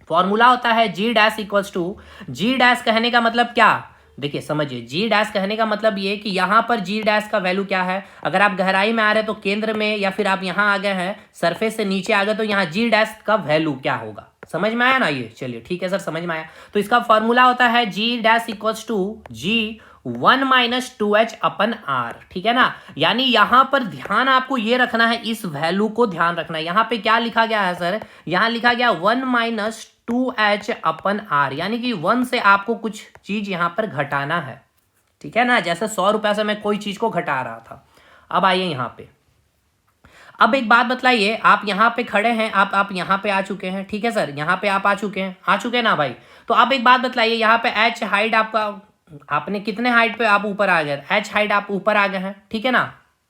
फॉर्मूला होता है g dash equals to, g dash कहने का मतलब क्या, देखिए समझिए, जी डैश कहने का मतलब ये कि यहाँ पर जी डैश का वैल्यू क्या है। अगर आप गहराई में आ रहे हैं तो केंद्र में, या फिर आप यहाँ आ गए हैं सरफेस से नीचे आ गए, तो यहाँ जी डैश का वैल्यू क्या होगा। समझ में आया ना ये, चलिए ठीक है सर समझ में आया। तो इसका फॉर्मूला होता है g dash equals to g 1 - 2h upon r, ठीक है ना। यानी यहां पर ध्यान आपको ये रखना है, इस वैल्यू को ध्यान रखना है। यहां पे क्या लिखा गया है सर, यहां लिखा गया 1 - 2h अपन r, यानी कि 1 से आपको कुछ चीज यहां पर घटाना है, ठीक है ना। जैसे 100 रुपए से मैं कोई चीज को घटा रहा था। अब आइए यहां पे, अब एक बात बतलाइए, आप यहाँ पे खड़े हैं, आप यहाँ पे आ चुके हैं, ठीक है सर, यहाँ पे आप आ चुके हैं ना भाई। तो अब एक बात बतलाइए, यहाँ पे h हाइट आपका, आपने कितने हाइट पे आप ऊपर आ गए, h हाइट आप ऊपर आ गए हैं, ठीक है ना।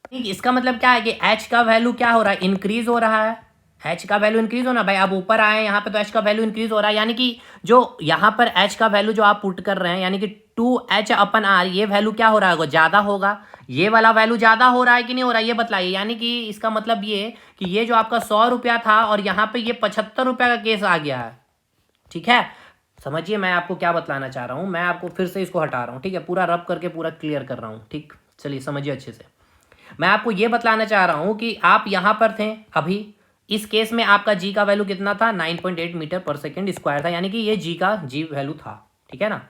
ठीक, इसका मतलब क्या है कि h का वैल्यू क्या हो रहा है, इंक्रीज हो रहा है, h का वैल्यू इंक्रीज होना भाई। आप ऊपर आए यहाँ पे तो h का वैल्यू इंक्रीज हो रहा है, यानी कि जो यहाँ पर h का वैल्यू जो आप पुट कर रहे हैं, यानी कि 2h अपन r, ये वैल्यू क्या हो रहा है, ज्यादा होगा। ये वाला वैल्यू ज्यादा हो रहा है कि नहीं हो रहा है, ये बतलाइए। यानी कि इसका मतलब ये कि ये जो आपका 100 रुपया था और यहाँ पे ये 75 रुपया का केस आ गया है, ठीक है। समझिए मैं आपको क्या बतलाना चाह रहा हूँ, मैं आपको फिर से इसको हटा रहा हूँ, ठीक है, पूरा रब करके पूरा क्लियर कर रहा हूँ, ठीक। चलिए समझिए अच्छे से, मैं आपको ये बतलाना चाह रहा हूँ कि आप यहाँ पर थे अभी, इस केस में आपका जी का वैल्यू कितना था, 9.8 मीटर पर सेकेंड स्क्वायर था, यानी कि ये जी का जी वैल्यू था, ठीक है ना।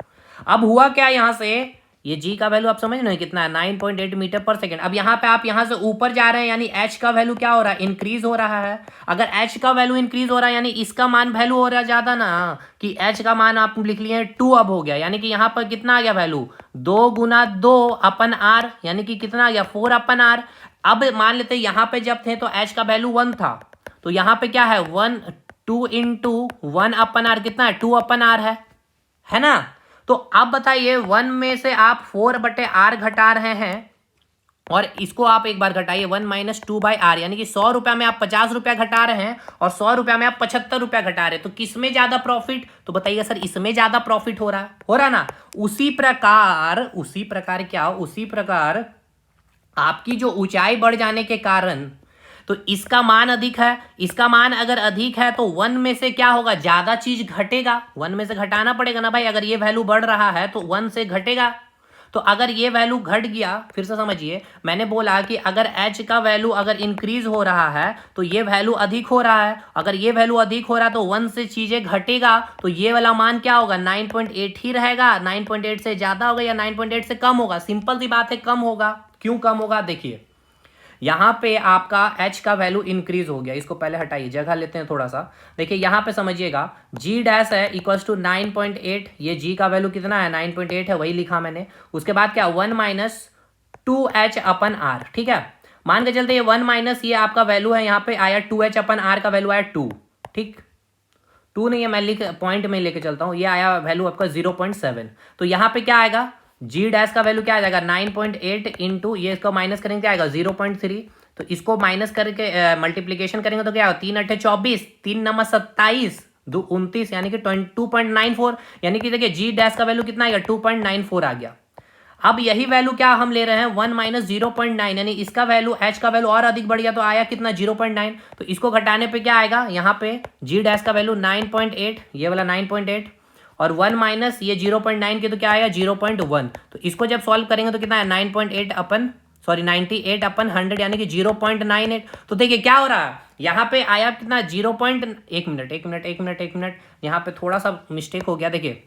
अब हुआ क्या यहाँ से ये जी का वैल्यू आप समझ रहे हैं कितना है, 9.8 मीटर पर सेकेंड। अब यहाँ पे आप यहाँ से ऊपर जा रहे हैं यानी एच का वैल्यू क्या हो रहा है, इंक्रीज हो रहा है। अगर एच का वैल्यू इंक्रीज हो रहा है यानी इसका मान वैल्यू हो रहा है ज्यादा ना, कि एच का मान आप लिख लिए 2 अब हो गया, यानी कि यहाँ पर कितना आ गया वैल्यू, 2 गुना 2 अपन आर, यानी कि कितना आ गया 4 अपन आर। अब मान लेते यहाँ पे जब थे तो एच का वैल्यू 1 था, तो यहाँ पे क्या है 1 2 इंटू 1 अपन आर कितना है 2 अपन आर है ना। तो अब बताइए 1 में से आप 4/r घटा रहे हैं और इसको आप एक बार घटाइए 1 माइनस 2/r, यानी कि 100 रुपया में आप 50 रुपया घटा रहे हैं और 100 रुपया में आप 75 रुपया घटा रहे हैं। तो किसमें ज्यादा प्रॉफिट, तो बताइए सर इसमें ज्यादा प्रॉफिट हो रहा ना। उसी प्रकार आपकी जो ऊंचाई बढ़ जाने के कारण तो इसका मान अधिक है, इसका मान अगर अधिक है तो 1 में से क्या होगा, ज्यादा चीज घटेगा, 1 में से घटाना पड़ेगा ना भाई। अगर ये वैल्यू बढ़ रहा है तो 1 से घटेगा, तो अगर ये वैल्यू घट गया, फिर से समझिए मैंने बोला कि अगर h का वैल्यू अगर इंक्रीज हो रहा है तो ये वैल्यू अधिक हो रहा है। अगर ये वैल्यू अधिक हो रहा है तो 1 से चीजें घटेगा, तो ये वाला मान क्या होगा 9.8 ही रहेगा। 9.8 से ज्यादा होगा या 9.8 से कम होगा, सिंपल सी बात है कम होगा। क्यों कम होगा, देखिए यहां पे आपका h का वैल्यू इंक्रीज हो गया, इसको पहले हटाइए, जगह लेते हैं थोड़ा सा। देखिए यहां पे समझिएगा g डैश है इक्वल्स टू 9.8, ये g का वैल्यू कितना है 9.8 है, वही लिखा मैंने। उसके बाद क्या 1 माइनस 2h अपन आर, ठीक है। मान के चलते ये 1 माइनस ये आपका वैल्यू है, यहाँ पे आया 2h अपन आर का वैल्यू आया 2, ठीक 2 नहीं है, मैं लिख पॉइंट में लेके चलता हूं, ये आया वैल्यू आपका 0.7। तो यहाँ पे क्या आएगा जी डैश का वैल्यू क्या आ जाएगा 9.8 इंटू ये इसको माइनस करेंगे क्या आएगा 0.3, तो इसको माइनस करके मल्टीप्लीकेशन करेंगे तो क्या आएगा 3 8 24, 3 9 27, 2 29, यानी कि 2.94, यानी कि देखिए जी डैश का वैल्यू कितना आएगा 2.94 आ गया। अब यही वैल्यू क्या हम ले रहे हैं 1 माइनस 0.9, यानी इसका वैल्यू h का वैल्यू और अधिक बढ़ गया तो आया कितना 0.9, तो इसको घटाने पे क्या आएगा यहाँ पे जी डैश का वैल्यू 9.8, ये वाला 9.8 और 1 माइनस ये 0.9 के तो क्या आएगा 0.1, तो इसको जब सॉल्व करेंगे तो कितना है 98 अपन 100, यानी कि 0.98। तो देखिए क्या हो रहा है यहाँ पे आया कितना 1 मिनट, यहाँ पे थोड़ा सा मिस्टेक हो गया, देखिए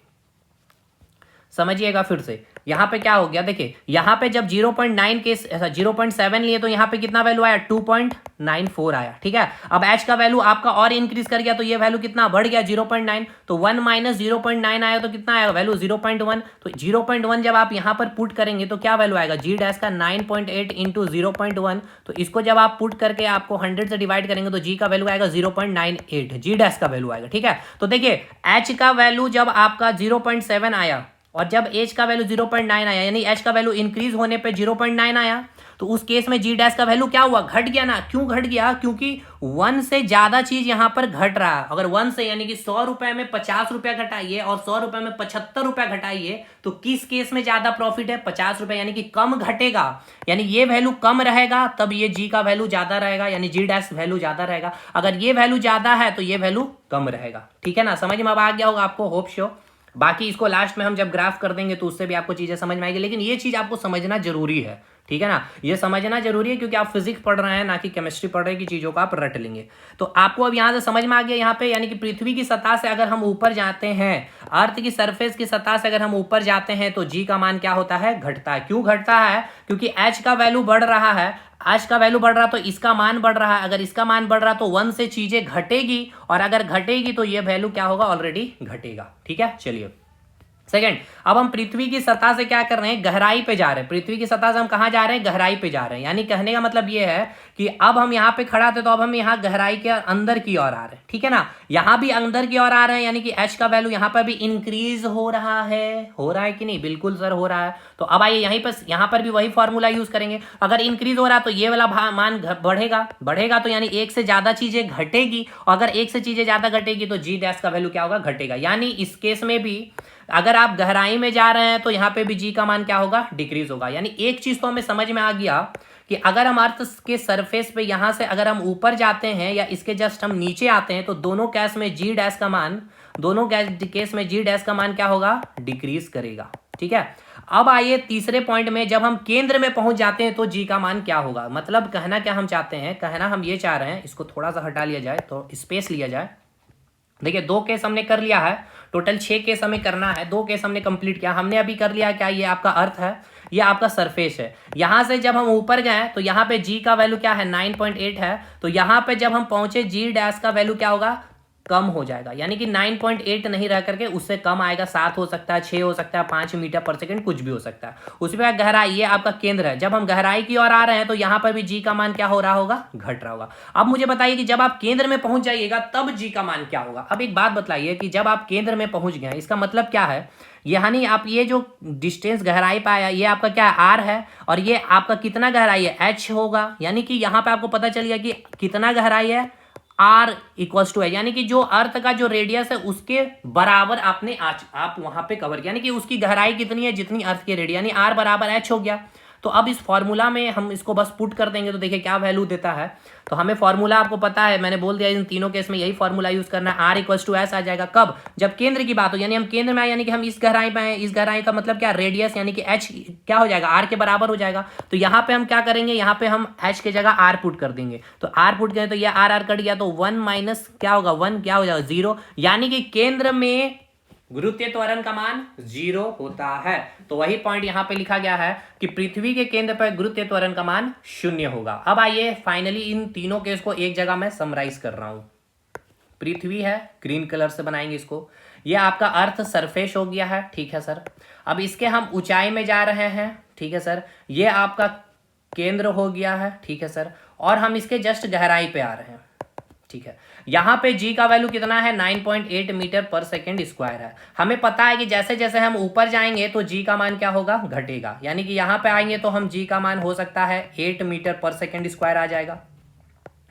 समझिएगा फिर से। यहाँ पे क्या हो गया, देखिए यहाँ पे जब 0.9 के 0.7 लिए तो यहाँ पे कितना वैल्यू आया 2.94 आया, ठीक है। अब h का वैल्यू आपका और इंक्रीज कर गया तो ये वैल्यू कितना बढ़ गया 0.9, तो 1 माइनस 0.9 आया तो कितना आएगा वैल्यू 0.1, तो 0.1 जब आप यहाँ पर पुट करेंगे तो क्या वैल्यू आएगा जी डैश का 9.8 इंटू 0.1, तो इसको जब आप पुट करके आपको 100 से डिवाइड करेंगे तो जी का वैल्यू आएगा 0.98, जी डैश का वैल्यू आएगा, ठीक है। तो देखिए h का वैल्यू जब आपका 0.7 आया और जब h का वैल्यू 0.9 आया, यानी h का वैल्यू इंक्रीज होने पे 0.9 आया, तो उस केस में जी डैश का वैल्यू क्या हुआ घट गया ना। क्यों घट गया, क्योंकि 1 से ज्यादा चीज यहां पर घट रहा है। अगर 1 से यानी कि 100 रुपए में 50 रुपया घटाइए और 100 रुपए में 75 रुपया घटाइए, तो किस केस में ज्यादा प्रॉफिट है 50 रुपए, यानी कि कम घटेगा, यानी ये वैल्यू कम रहेगा तब ये जी का वैल्यू ज्यादा रहेगा, यानी जी डैश वैल्यू ज्यादा रहेगा। अगर ये वैल्यू ज्यादा है तो ये वैल्यू कम रहेगा, ठीक है ना। समझ में अब आ गया होगा आपको, होप शो। बाकी इसको लास्ट में हम जब ग्राफ कर देंगे तो उससे भी आपको चीजें समझ में आएगी, लेकिन ये चीज आपको समझना जरूरी है, ठीक है ना। ये समझना जरूरी है क्योंकि आप फिजिक्स पढ़ रहे हैं ना कि केमिस्ट्री पढ़ रहे हैं, की चीजों को आप रट लेंगे। तो आपको अब यहां से समझ में आ गया यहाँ पे, यानी कि पृथ्वी की सतह से अगर हम ऊपर जाते हैं, अर्थ की सरफेस की सतह से अगर हम ऊपर जाते हैं तो जी का मान क्या होता है घटता है। क्यों घटता है, क्योंकि एच का वैल्यू बढ़ रहा है, आज का वैल्यू बढ़ रहा तो इसका मान बढ़ रहा है। अगर इसका मान बढ़ रहा तो 1 से चीजें घटेगी और अगर घटेगी तो ये वैल्यू क्या होगा ऑलरेडी घटेगा, ठीक है। चलिए सेकंड, अब हम पृथ्वी की सतह से क्या कर रहे हैं गहराई पे जा रहे हैं। पृथ्वी की सतह से हम कहां जा रहे हैं गहराई पे जा रहे हैं, यानी कहने का मतलब ये है कि अब हम यहाँ पे खड़ा थे तो अब हम यहाँ गहराई के अंदर की ओर आ रहे हैं, ठीक है ना। यहाँ भी अंदर की ओर आ रहे हैं, यानी कि एच का वैल्यू यहाँ पर भी इंक्रीज हो रहा है कि नहीं, बिल्कुल सर हो रहा है। तो अब आइए यहाँ पर भी वही फॉर्मूला यूज करेंगे। अगर इंक्रीज हो रहा है तो ये वाला मान बढ़ेगा तो यानी एक से ज्यादा चीजें घटेगी, और अगर एक से चीजें ज्यादा घटेगी तो जी डैश का वैल्यू क्या होगा घटेगा। यानी इस केस में भी अगर आप गहराई में जा रहे हैं तो यहाँ पे भी जी का मान क्या होगा डिक्रीज होगा। यानी एक चीज तो हमें समझ में आ गया कि अगर हम अर्थ के सरफेस पे यहां से अगर हम ऊपर जाते हैं या इसके जस्ट हम नीचे आते हैं तो दोनों केस में जी डैश का मान क्या होगा डिक्रीज करेगा, ठीक है। अब आइए तीसरे पॉइंट में, जब हम केंद्र में पहुंच जाते हैं तो जी का मान क्या होगा। मतलब कहना क्या हम चाहते हैं, कहना हम ये चाह रहे हैं, इसको थोड़ा सा हटा लिया जाए तो स्पेस लिया जाए, देखिए 2 केस हमने कर लिया है, टोटल 6 केस हमें करना है, 2 केस हमने कंप्लीट किया। हमने अभी कर लिया क्या, ये आपका अर्थ है, ये आपका सरफेस है। यहाँ से जब हम ऊपर गए तो यहाँ पे जी का वैल्यू क्या है 9.8 है, तो यहाँ पे जब हम पहुंचे जी डैश का वैल्यू क्या होगा, कम हो जाएगा, यानी कि 9.8 नहीं रह करके उससे कम आएगा, 7 हो सकता है, 6 हो सकता है, 5 मीटर पर सेकंड कुछ भी हो सकता है। उसी पर गहराई, ये आपका केंद्र है, जब हम गहराई की ओर आ रहे हैं तो यहाँ पर भी जी का मान क्या हो रहा होगा, घट रहा होगा। अब मुझे बताइए कि जब आप केंद्र में पहुंच जाइएगा तब जी का मान क्या होगा। अब एक बात बताइए कि जब आप केंद्र में पहुंच गए इसका मतलब क्या है, यानी आप ये जो डिस्टेंस गहराई पाया ये आपका क्या है, आर है, और ये आपका कितना गहराई है, एच होगा। यानी कि यहाँ पे आपको पता चल गया कि कितना गहराई है, आर इक्वल्स टू है, यानी कि जो अर्थ का जो रेडियस है उसके बराबर आपने आप वहां पे कवर किया, यानी कि उसकी गहराई कितनी है जितनी अर्थ के रेडियस, यानी आर बराबर एच हो गया। तो अब इस फॉर्मूला में हम इसको बस पुट कर देंगे तो देखिए क्या वैल्यू देता है। तो हमें फॉर्मूला आपको पता है, मैंने बोल दिया इन तीनों केस में यही फॉर्मूला यूज करना है, आर इक्वल्स टू एस आ जाएगा। कब, जब केंद्र की बात हो, यानी हम केंद्र में आए, यानी कि हम इस गहराई में आए, इस गहराई का मतलब क्या, रेडियस, यानी कि एच क्या हो जाएगा, आर के बराबर हो जाएगा। तो यहाँ पे हम क्या करेंगे, यहाँ पे हम एच के जगह आर पुट कर देंगे, तो आर पुट करें तो ये आर आर कट गया, तो 1 माइनस क्या होगा, 1 क्या हो जाएगा, 0, यानी कि केंद्र में गुरुत्वीय त्वरण का मान 0 होता है। तो वही पॉइंट यहां पे लिखा गया है कि पृथ्वी के केंद्र पर गुरुत्वीय त्वरण का मान 0 होगा। अब आइए फाइनली इन तीनों केस को एक जगह मैं समराइज कर रहा हूं। पृथ्वी है, ग्रीन कलर से बनाएंगे इसको, ये आपका अर्थ सरफेस हो गया है, ठीक है सर। अब इसके हम ऊंचाई में जा रहे हैं, ठीक है सर, ये आपका केंद्र हो गया है, ठीक है सर, और हम इसके जस्ट गहराई पे आ रहे हैं, ठीक है। यहाँ पे जी का वैल्यू कितना है, 9.8 मीटर पर सेकेंड स्क्वायर है। हमें पता है कि जैसे जैसे हम ऊपर जाएंगे तो जी का मान क्या होगा, घटेगा, यानी कि यहाँ पे आएंगे तो हम जी का मान हो सकता है 8 मीटर पर सेकेंड स्क्वायर आ जाएगा।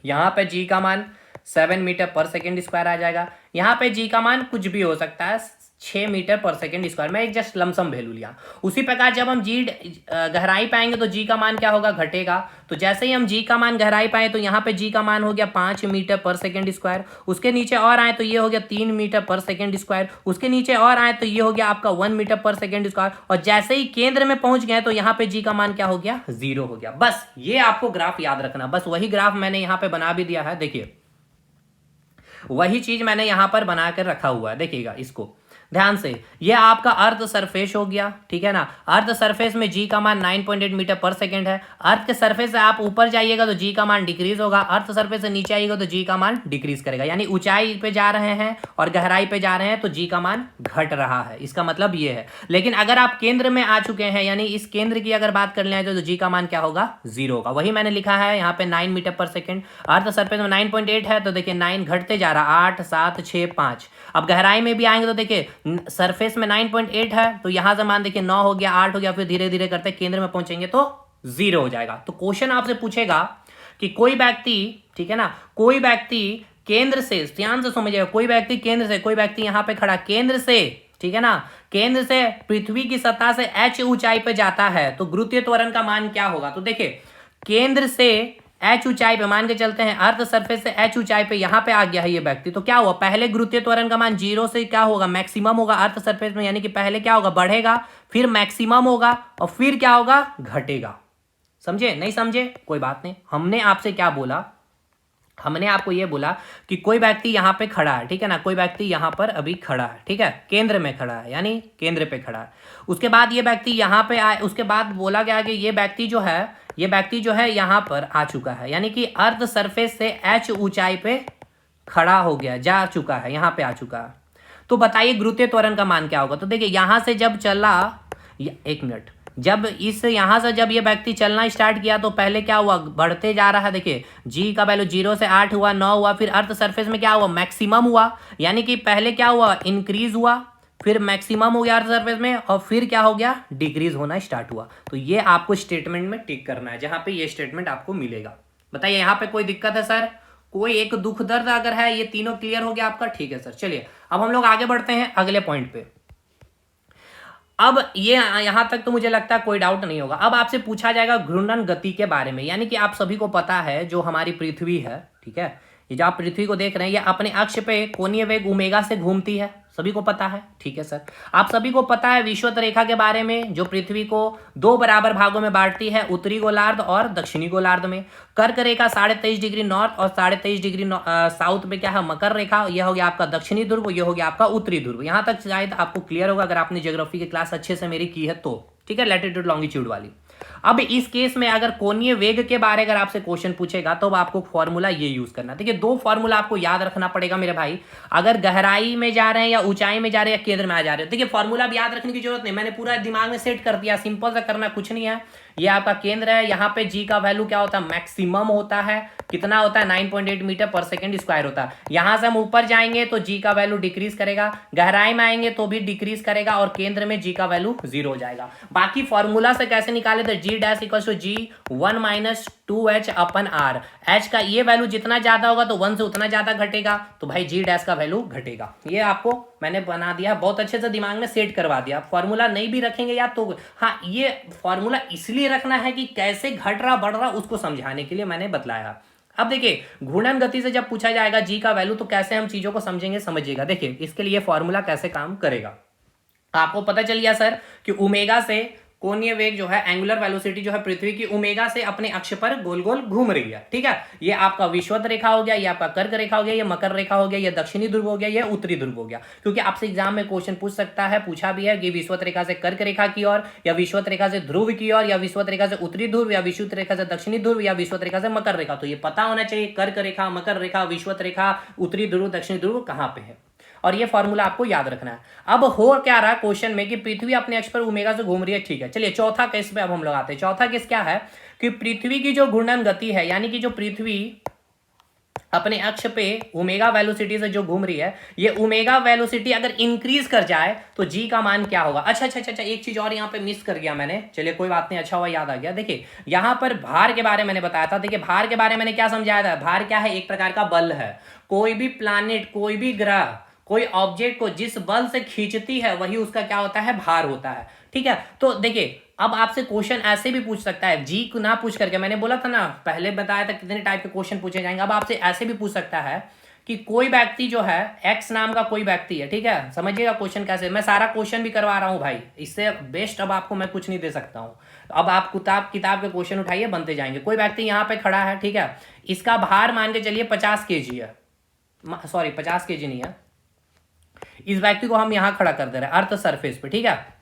यहाँ पे जी का मान 7 मीटर पर सेकेंड स्क्वायर आ जाएगा। यहाँ पे जी का मान कुछ भी हो सकता है, 6 मीटर पर सेकेंड स्क्वायर, मैं एक जस्ट लमसम वैल्यू लिया। उसी प्रकार जब हम जी गहराई पाएंगे तो जी का मान क्या होगा, घटेगा। तो जैसे ही हम जी का मान गहराई पाए तो यहाँ पे जी का मान हो गया 5 मीटर पर सेकेंड स्क्वायर, उसके नीचे और आए तो ये हो गया 3 मीटर पर सेकेंड स्क्वायर, उसके नीचे और आए तो ये हो गया आपका 1 मीटर पर सेकेंड स्क्वायर, और जैसे ही केंद्र में पहुंच गए तो यहाँ पे जी का मान क्या हो गया, 0 हो गया। बस ये आपको ग्राफ याद रखना, बस वही ग्राफ मैंने यहाँ पे बना भी दिया है, देखिए वही चीज मैंने यहां पर बनाकर रखा हुआ है, देखिएगा इसको ध्यान से। ये आपका अर्थ सरफेस हो गया, ठीक है ना। अर्थ सरफेस में जी का मान 9.8 मीटर पर सेकंड है। अर्थ के सरफेस से आप ऊपर जाइएगा तो जी का मान डिक्रीज होगा, अर्थ सरफेस से नीचे आइएगा तो जी का मान डिक्रीज करेगा, यानी ऊंचाई पे जा रहे हैं और गहराई पे जा रहे हैं तो जी का मान घट रहा है, इसका मतलब ये है। लेकिन अगर आप केंद्र में आ चुके हैं, यानी इस केंद्र की अगर बात कर ले तो जी का मान क्या होगा, 0 होगा। वही मैंने लिखा है यहाँ पे 9 मीटर पर सेकंड, अर्थ सरफेस में 9.8 है तो देखिए 9 घटते जा रहा, 8 7 6 5। अब गहराई में भी आएंगे तो देखिए सरफेस में 9.8 है तो यहां से मान देखिए 9 हो गया, 8 हो गया, फिर धीरे धीरे करते केंद्र में पहुंचेंगे तो 0 हो जाएगा। तो क्वेश्चन आपसे पूछेगा कि कोई व्यक्ति, ठीक है ना, कोई व्यक्ति केंद्र से, ध्यान से समझिएगा, कोई व्यक्ति केंद्र से, कोई व्यक्ति यहां पे खड़ा केंद्र से, ठीक है ना, केंद्र से पृथ्वी की सतह से h ऊंचाई पे जाता है तो गुरुत्वीय त्वरण का मान क्या होगा। तो देखिए केंद्र से h ऊंचाई पे, मान के चलते हैं अर्थ सरफेस से h ऊंचाई पे यहां पे आ गया है ये व्यक्ति, तो क्या हुआ, पहले गुरुत्वीय त्वरण का मान 0 से क्या होगा, मैक्सिमम होगा अर्थ सरफेस में, यानी कि पहले क्या होगा, बढ़ेगा, फिर मैक्सिमम होगा और फिर क्या होगा, घटेगा। समझे, नहीं समझे कोई बात नहीं। हमने आपसे क्या बोला, हमने आपको यह बोला कि कोई व्यक्ति यहां पे खड़ा है, ठीक है ना, कोई व्यक्ति यहां पर अभी खड़ा है, ठीक है, केंद्र में खड़ा है, यानी केंद्र पे खड़ा है। उसके बाद ये व्यक्ति यहां पे आए, उसके बाद बोला गया कि ये व्यक्ति जो है, ये व्यक्ति जो है यहां पर आ चुका है, यानी कि अर्थ सरफेस से h ऊंचाई पे खड़ा हो गया, जा चुका है, यहां पे आ चुका है। तो बताइए गुरुत्वीय त्वरण का मान क्या होगा। तो देखिए यहां से जब चला, एक मिनट, जब इस यहां से जब ये व्यक्ति चलना स्टार्ट किया तो पहले क्या हुआ, बढ़ते जा रहा है। देखिए जी का वैल्यू 0 से 8 हुआ, 9 हुआ, फिर अर्थ सरफेस में क्या हुआ, मैक्सिमम हुआ, यानी कि पहले क्या हुआ, इंक्रीज हुआ, फिर मैक्सिमम हो गया अर्थ सरफेस में, और फिर क्या हो गया, डिक्रीज होना स्टार्ट हुआ। तो ये आपको स्टेटमेंट में टिक करना है, जहां पे ये स्टेटमेंट आपको मिलेगा। बताइए यहाँ पे कोई दिक्कत है सर, कोई एक दुख दर्द अगर है, ये तीनों क्लियर हो गया आपका, ठीक है सर। चलिए अब हम लोग आगे बढ़ते हैं अगले पॉइंट पे। अब ये यहां तक तो मुझे लगता है कोई डाउट नहीं होगा। अब आपसे पूछा जाएगा घूर्णन गति के बारे में, यानी कि आप सभी को पता है जो हमारी पृथ्वी है, ठीक है, ये जो आप पृथ्वी को देख रहे हैं ये अपने अक्ष पे कोणीय वेग ओमेगा से घूमती है, सभी को पता है, ठीक है सर। आप सभी को पता है विषुवत रेखा के बारे में, जो पृथ्वी को 2 बराबर भागों में बांटती है, उत्तरी गोलार्ध और दक्षिणी गोलार्ध में। कर्क रेखा 23.5 डिग्री नॉर्थ और 23.5 डिग्री साउथ में क्या है, मकर रेखा, यह हो गया आपका दक्षिणी ध्रुव, यह हो गया आपका उत्तरी ध्रुव। यहां तक शायद आपको क्लियर होगा अगर आपने ज्योग्राफी की क्लास अच्छे से मेरी की है तो, ठीक है, लैटिट्यूड लॉन्गिट्यूड वाली। अब इस केस में अगर कोणीय वेग के बारे अगर आपसे क्वेश्चन पूछेगा तो आपको फॉर्मूला ये यूज करना। देखिए 2 फॉर्मूला आपको याद रखना पड़ेगा मेरे भाई, अगर गहराई में जा रहे हैं या ऊंचाई में जा रहे हैं या केंद्र में आ जा रहे हैं। देखिए फॉर्मूला भी याद रखने की जरूरत नहीं, मैंने पूरा दिमाग में सेट कर दिया, सिंपल सा करना कुछ नहीं है। ये आपका केंद्र है, यहाँ पे जी का वैल्यू क्या होता है, मैक्सिमम होता है, कितना होता है 9.8 मीटर पर सेकंड स्क्वायर होता है। यहां से हम ऊपर जाएंगे तो जी का वैल्यू डिक्रीज करेगा, गहराई में आएंगे तो भी डिक्रीज करेगा और केंद्र में जी का वैल्यू 0 हो जाएगा। बाकी फॉर्मूला से कैसे निकाले थे, g dash equals to g 1 minus 2h upon r. H का ये वैल्यू जितना ज्यादा होगा तो 1 से उतना ज्यादा घटेगा, तो भाई जी डैश का वैल्यू घटेगा। ये आपको मैंने बना दिया, बहुत अच्छे से दिमाग में सेट करवा दिया। फॉर्मूला नहीं भी रखेंगे या तो हाँ, ये फॉर्मूला इसलिए रखना है कि कैसे घट रहा बढ़ रहा उसको समझाने के लिए मैंने बतलाया। अब देखिए घूर्णन गति से जब पूछा जाएगा जी का वैल्यू तो कैसे हम चीजों को समझेंगे, समझिएगा। देखिए इसके लिए फॉर्मूला कैसे काम करेगा, आपको पता चल गया सर कि ओमेगा से कोणीय वेग जो है, एंगुलर वेलोसिटी जो है पृथ्वी की ओमेगा से अपने अक्ष पर गोल गोल घूम रही है, ठीक है। ये आपका विषुवत रेखा हो गया, ये आपका कर्क रेखा हो गया, ये मकर रेखा हो गया, ये दक्षिणी ध्रुव हो गया, ये उत्तरी ध्रुव हो गया। क्योंकि आपसे एग्जाम में क्वेश्चन पूछ सकता है, पूछा भी है कि विषुवत रेखा से कर्क रेखा की ओर, या विषुवत रेखा से ध्रुव की ओर, या विषुवत रेखा से उत्तरी ध्रुव, या विषुवत रेखा से दक्षिणी ध्रुव, या विषुवत रेखा से मकर रेखा। तो ये पता होना चाहिए कर्क रेखा, मकर रेखा, विषुवत रेखा, उत्तरी ध्रुव, दक्षिणी ध्रुव कहां पे है, और ये फॉर्मूला आपको याद रखना है। अब हो क्या रहा क्वेश्चन में कि पृथ्वी अपने अक्ष पर ओमेगा से घूम रही है, ठीक है। चलिए चौथा केस पे अब हम लोग आते हैं। चौथा केस क्या है कि पृथ्वी की जो घूर्णन गति है, यानी कि जो पृथ्वी अपने अक्ष पे ओमेगा वेलोसिटी से जो घूम रही है, ये ओमेगा वेलोसिटी अगर इंक्रीज कर जाए तो जी का मान क्या होगा। अच्छा, एक चीज और यहाँ पे मिस कर गया मैंने, चलिए कोई बात नहीं, अच्छा हुआ याद आ गया। देखिए यहाँ पर भार के बारे में मैंने बताया था। देखिए भार के बारे में मैंने क्या समझाया था, भार क्या है, एक प्रकार का बल है। कोई भी प्लैनेट, कोई भी ग्रह, कोई ऑब्जेक्ट को जिस बल से खींचती है वही उसका क्या होता है, भार होता है, ठीक है। तो देखिए अब आपसे क्वेश्चन ऐसे भी पूछ सकता है, जी को ना पूछ करके, मैंने बोला था ना पहले बताया था कितने टाइप के क्वेश्चन पूछे जाएंगे। अब आपसे ऐसे भी पूछ सकता है कि कोई व्यक्ति जो है, एक्स नाम का कोई व्यक्ति है, ठीक है, समझिएगा क्वेश्चन कैसे, मैं सारा क्वेश्चन भी करवा रहा हूं भाई, इससे बेस्ट अब आपको मैं कुछ नहीं दे सकता हूं। अब आप किताब के क्वेश्चन उठाइए, बनते जाएंगे। कोई व्यक्ति यहाँ पे खड़ा है, ठीक है, इसका भार मान के चलिए 50 kg है, सॉरी 50 kg नहीं है, इस व्यक्ति को हम यहां खड़ा कर दे रहे हैं अर्थ सरफेस पे, ठीक है।